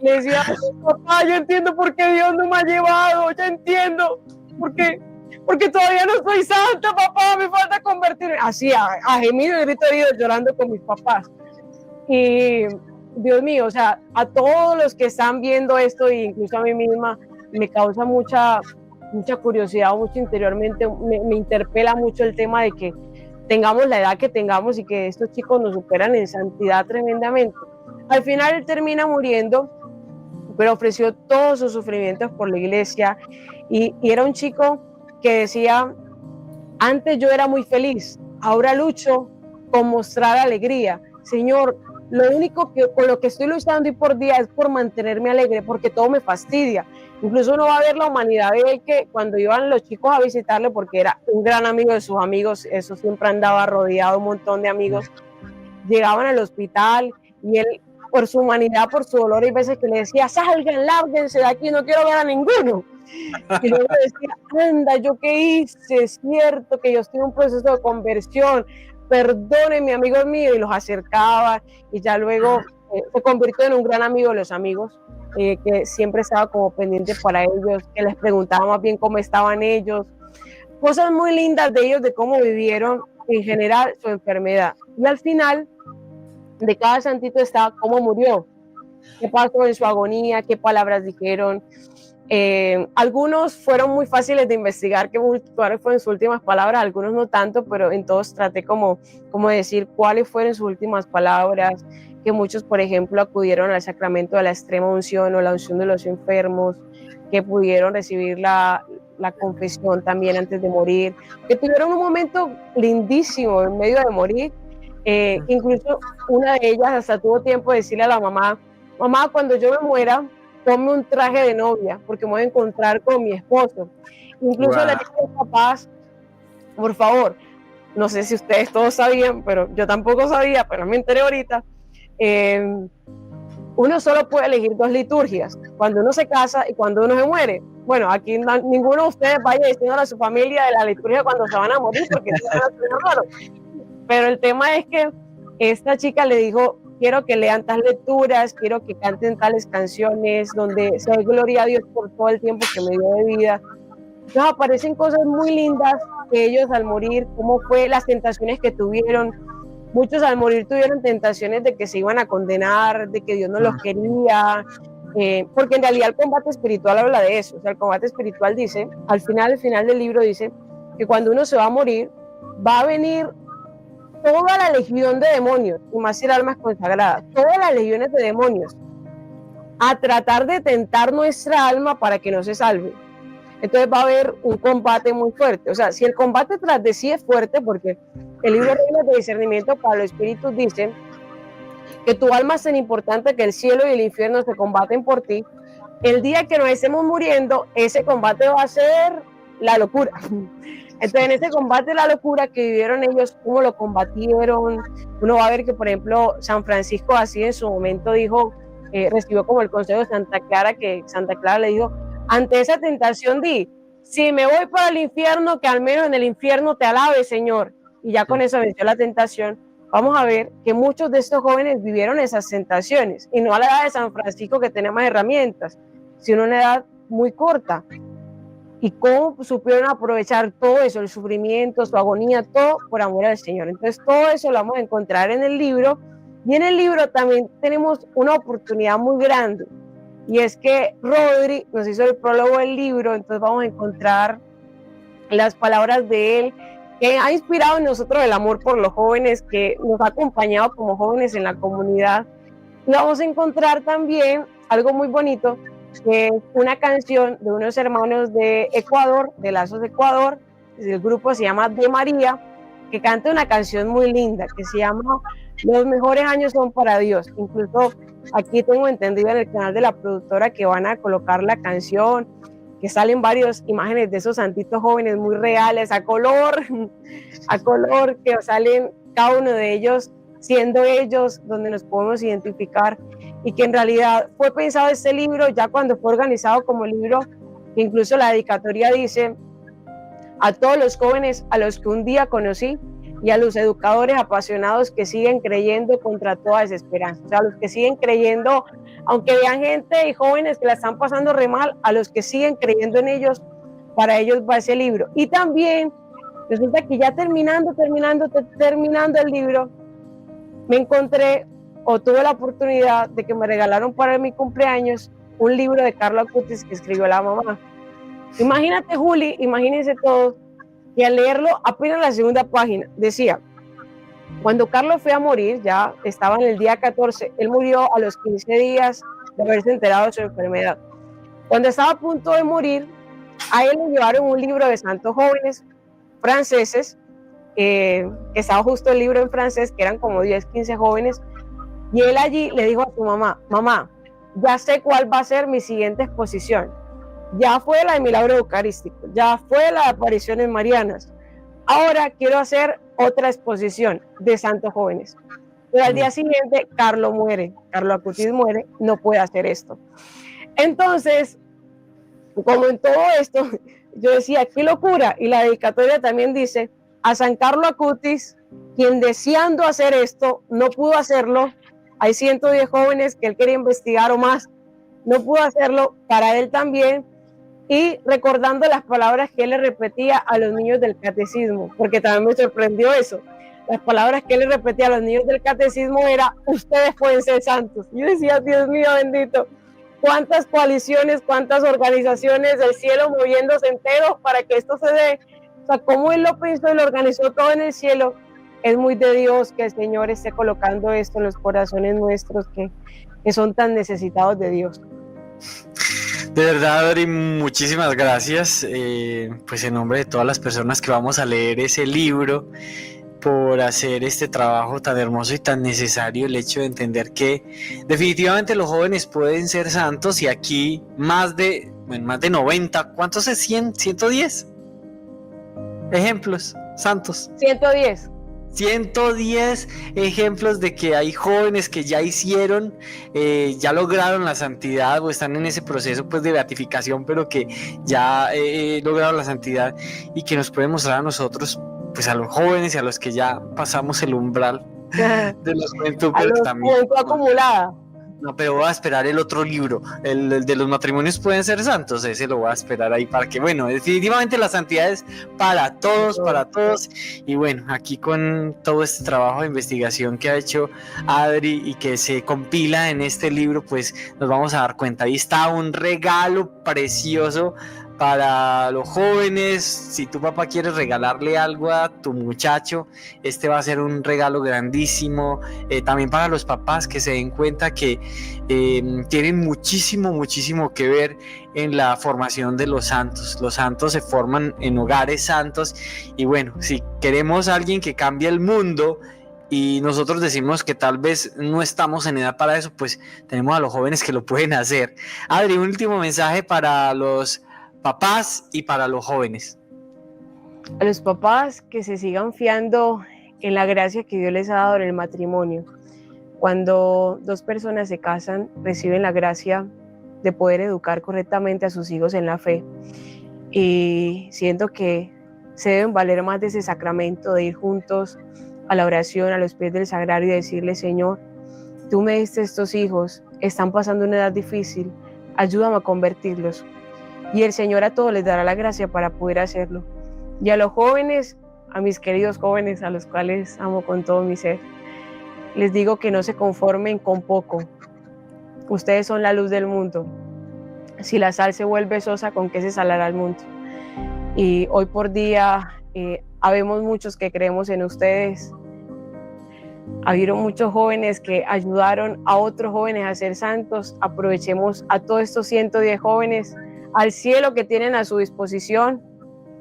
Le decía, papá, yo entiendo por qué Dios no me ha llevado, ya entiendo, porque todavía no soy santa, papá, me falta convertirme. Así, a gemido y grito herido, llorando con mis papás. Y Dios mío, o sea, a todos los que están viendo esto, e incluso a mí misma, me causa mucha curiosidad, mucho interiormente, me interpela mucho el tema de que tengamos la edad que tengamos y que estos chicos nos superan en santidad tremendamente. Al final él termina muriendo, pero ofreció todos sus sufrimientos por la iglesia y era un chico que decía, antes yo era muy feliz, ahora lucho con mostrar alegría. Señor, lo único que con lo que estoy luchando y por día es por mantenerme alegre, porque todo me fastidia. Incluso uno va a ver la humanidad de él, que cuando iban los chicos a visitarle, porque era un gran amigo de sus amigos, eso siempre andaba rodeado de un montón de amigos, llegaban al hospital y él, por su humanidad, por su dolor, hay veces que le decía, salgan, lárguense de aquí, no quiero ver a ninguno. Y luego decía, anda, ¿yo qué hice? Es cierto que yo estoy en un proceso de conversión, perdónenme, amigos míos, y los acercaba, y ya luego se convirtió en un gran amigo de los amigos, que siempre estaba como pendiente para ellos, que les preguntaba más bien cómo estaban ellos, cosas muy lindas de ellos, de cómo vivieron en general su enfermedad. Y al final de cada santito está cómo murió, qué pasó en su agonía, qué palabras dijeron. Algunos fueron muy fáciles de investigar, cuáles fueron sus últimas palabras, algunos no tanto, pero en todos traté como decir cuáles fueron sus últimas palabras, que muchos, por ejemplo, acudieron al sacramento de la extrema unción o la unción de los enfermos, que pudieron recibir la confesión también antes de morir, que tuvieron un momento lindísimo en medio de morir, que incluso una de ellas hasta tuvo tiempo de decirle a la mamá, cuando yo me muera, ponme un traje de novia, porque me voy a encontrar con mi esposo. Incluso le dije a los papás, por favor, no sé si ustedes todos sabían, pero yo tampoco sabía, pero me enteré ahorita, uno solo puede elegir 2 liturgias, cuando uno se casa y cuando uno se muere. Bueno, aquí ninguno de ustedes vaya diciendo a su familia de la liturgia cuando se van a morir, porque eso va a ser raro. Pero el tema es que esta chica le dijo, quiero que lean tales lecturas, quiero que canten tales canciones, donde se dé gloria a Dios por todo el tiempo que me dio de vida. Entonces aparecen cosas muy lindas que ellos al morir, cómo fue las tentaciones que tuvieron. Muchos al morir tuvieron tentaciones de que se iban a condenar, de que Dios no los quería, porque en realidad el combate espiritual habla de eso. O sea, el combate espiritual dice, al final del libro dice, que cuando uno se va a morir, va a venir toda la legión de demonios, y más si el alma es consagrada, todas las legiones de demonios, a tratar de tentar nuestra alma para que no se salve. Entonces va a haber un combate muy fuerte. O sea, si el combate tras de sí es fuerte, porque el libro de Reglas de Discernimiento para los Espíritus dice que tu alma es tan importante que el cielo y el infierno se combaten por ti, el día que nos estemos muriendo, ese combate va a ser la locura. Entonces, en ese combate de la locura que vivieron ellos, cómo lo combatieron, uno va a ver que, por ejemplo, San Francisco así en su momento dijo, recibió como el consejo de Santa Clara, que Santa Clara le dijo, ante esa tentación di, si me voy para el infierno, que al menos en el infierno te alabe, Señor. Y ya con eso venció la tentación. Vamos a ver que muchos de estos jóvenes vivieron esas tentaciones, y no a la edad de San Francisco, que tenía más herramientas, sino a una edad muy corta. Y cómo supieron aprovechar todo eso, el sufrimiento, su agonía, todo por amor al Señor. Entonces todo eso lo vamos a encontrar en el libro, y en el libro también tenemos una oportunidad muy grande, y es que Rodri nos hizo el prólogo del libro, entonces vamos a encontrar las palabras de él, que ha inspirado en nosotros el amor por los jóvenes, que nos ha acompañado como jóvenes en la comunidad. Y vamos a encontrar también algo muy bonito, que es una canción de unos hermanos de Ecuador, de Lazos de Ecuador, el grupo se llama De María, que canta una canción muy linda, que se llama Los mejores años son para Dios. Incluso aquí tengo entendido en el canal de la productora que van a colocar la canción, que salen varias imágenes de esos santitos jóvenes muy reales, a color, que salen cada uno de ellos siendo ellos, donde nos podemos identificar, y que en realidad fue pensado este libro ya cuando fue organizado como libro, que incluso la dedicatoria dice: a todos los jóvenes a los que un día conocí, y a los educadores apasionados que siguen creyendo contra toda desesperanza. O sea, a los que siguen creyendo, aunque vean gente y jóvenes que la están pasando re mal, a los que siguen creyendo en ellos, para ellos va ese libro. Y también resulta que ya terminando el libro, me encontré o tuve la oportunidad de que me regalaron para mi cumpleaños un libro de Carlo Acutis que escribió la mamá. Imagínate, Juli, imagínense todos, y al leerlo apenas la segunda página decía: cuando Carlos fue a morir, ya estaba en el día 14, él murió a los 15 días de haberse enterado de su enfermedad. Cuando estaba a punto de morir, a él le llevaron un libro de santos jóvenes franceses que estaba justo el libro en francés, que eran como 10, 15 jóvenes, y él allí le dijo a su mamá: mamá, ya sé cuál va a ser mi siguiente exposición. Ya fue la de Milagro Eucarístico, ya fue la de Apariciones Marianas. Ahora quiero hacer otra exposición de santos jóvenes. Pero al día siguiente, Carlo Acutis muere, no puede hacer esto. Entonces, como en todo esto, yo decía, qué locura. Y la dedicatoria también dice: a San Carlo Acutis, quien deseando hacer esto, no pudo hacerlo. Hay 110 jóvenes que él quería investigar o más, no pudo hacerlo, para él también. Y recordando las palabras que él le repetía a los niños del catecismo, porque también me sorprendió eso. Las palabras que él le repetía a los niños del catecismo era: ustedes pueden ser santos. Yo decía, Dios mío bendito, cuántas coaliciones, cuántas organizaciones del cielo moviéndose enteros para que esto se dé. O sea, cómo él lo pensó y lo organizó todo en el cielo. Es muy de Dios que el Señor esté colocando esto en los corazones nuestros que son tan necesitados de Dios. De verdad, Adri, muchísimas gracias, pues en nombre de todas las personas que vamos a leer ese libro, por hacer este trabajo tan hermoso y tan necesario, el hecho de entender que definitivamente los jóvenes pueden ser santos. Y aquí más de 90, ¿cuántos es? 100, 110 ejemplos santos. 110 ejemplos de que hay jóvenes que ya hicieron, ya lograron la santidad o están en ese proceso pues de beatificación, pero que ya lograron la santidad y que nos pueden mostrar a nosotros, pues a los jóvenes y a los que ya pasamos el umbral de la juventud, pero también acumulada. No, pero voy a esperar el otro libro, el de los matrimonios pueden ser santos, ese lo voy a esperar ahí para que, bueno, definitivamente la santidad es para todos, y bueno, aquí con todo este trabajo de investigación que ha hecho Adri y que se compila en este libro, pues nos vamos a dar cuenta. Ahí está un regalo precioso para los jóvenes. Si tu papá quiere regalarle algo a tu muchacho, este va a ser un regalo grandísimo. También para los papás, que se den cuenta que tienen muchísimo que ver en la formación de los santos. Los santos se forman en hogares santos, y bueno, si queremos a alguien que cambie el mundo y nosotros decimos que tal vez no estamos en edad para eso, pues tenemos a los jóvenes que lo pueden hacer. Adri, un último mensaje para los papás y para los jóvenes. A los papás, que se sigan fiando en la gracia que Dios les ha dado en el matrimonio. Cuando dos personas se casan, reciben la gracia de poder educar correctamente a sus hijos en la fe, y siento que se deben valer más de ese sacramento de ir juntos a la oración, a los pies del sagrario, y decirle: Señor, tú me diste estos hijos, están pasando una edad difícil, ayúdame a convertirlos. Y el Señor a todos les dará la gracia para poder hacerlo. Y a los jóvenes, a mis queridos jóvenes, a los cuales amo con todo mi ser, les digo que no se conformen con poco. Ustedes son la luz del mundo. Si la sal se vuelve sosa, ¿con qué se salará el mundo? Y hoy por día habemos muchos que creemos en ustedes. Habieron muchos jóvenes que ayudaron a otros jóvenes a ser santos. Aprovechemos a todos estos 110 jóvenes al cielo que tienen a su disposición,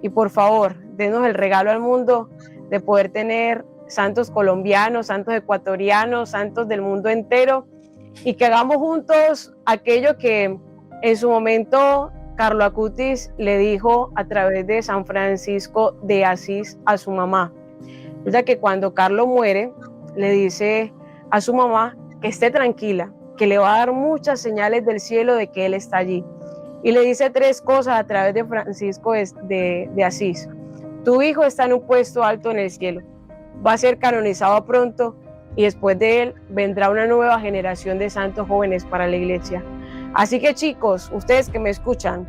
y por favor, denos el regalo al mundo de poder tener santos colombianos, santos ecuatorianos, santos del mundo entero, y que hagamos juntos aquello que en su momento Carlo Acutis le dijo a través de San Francisco de Asís a su mamá. O sea, que cuando Carlo muere, le dice a su mamá que esté tranquila, que le va a dar muchas señales del cielo de que él está allí. Y le dice 3 cosas a través de Francisco de Asís. Tu hijo está en un puesto alto en el cielo, va a ser canonizado pronto, y después de él vendrá una nueva generación de santos jóvenes para la iglesia. Así que, chicos, ustedes que me escuchan,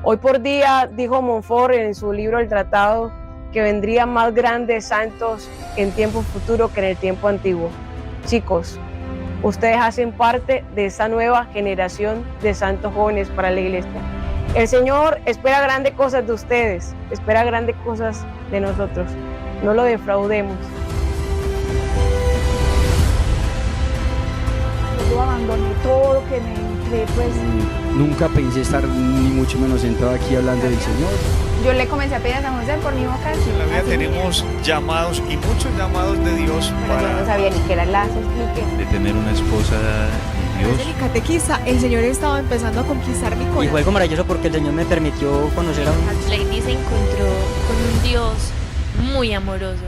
hoy por día dijo Montfort en su libro El Tratado que vendrían más grandes santos en tiempo futuro que en el tiempo antiguo. Chicos, ustedes hacen parte de esa nueva generación de santos jóvenes para la iglesia. El Señor espera grandes cosas de ustedes, espera grandes cosas de nosotros. No lo defraudemos. Yo abandoné todo, que me entré, pues Nunca pensé estar ni mucho menos sentado aquí hablando del Señor. Yo le comencé a pedir a San José por mi vocación. En la vida así tenemos llamados y muchos llamados de Dios pero yo no para sabía ni qué era las expliqué. de tener una esposa de Dios. El catequista, el Señor estaba empezando a conquistar mi Y corazón. fue algo maravilloso porque el Señor me permitió conocer a un... Lady se encontró con un Dios muy amoroso,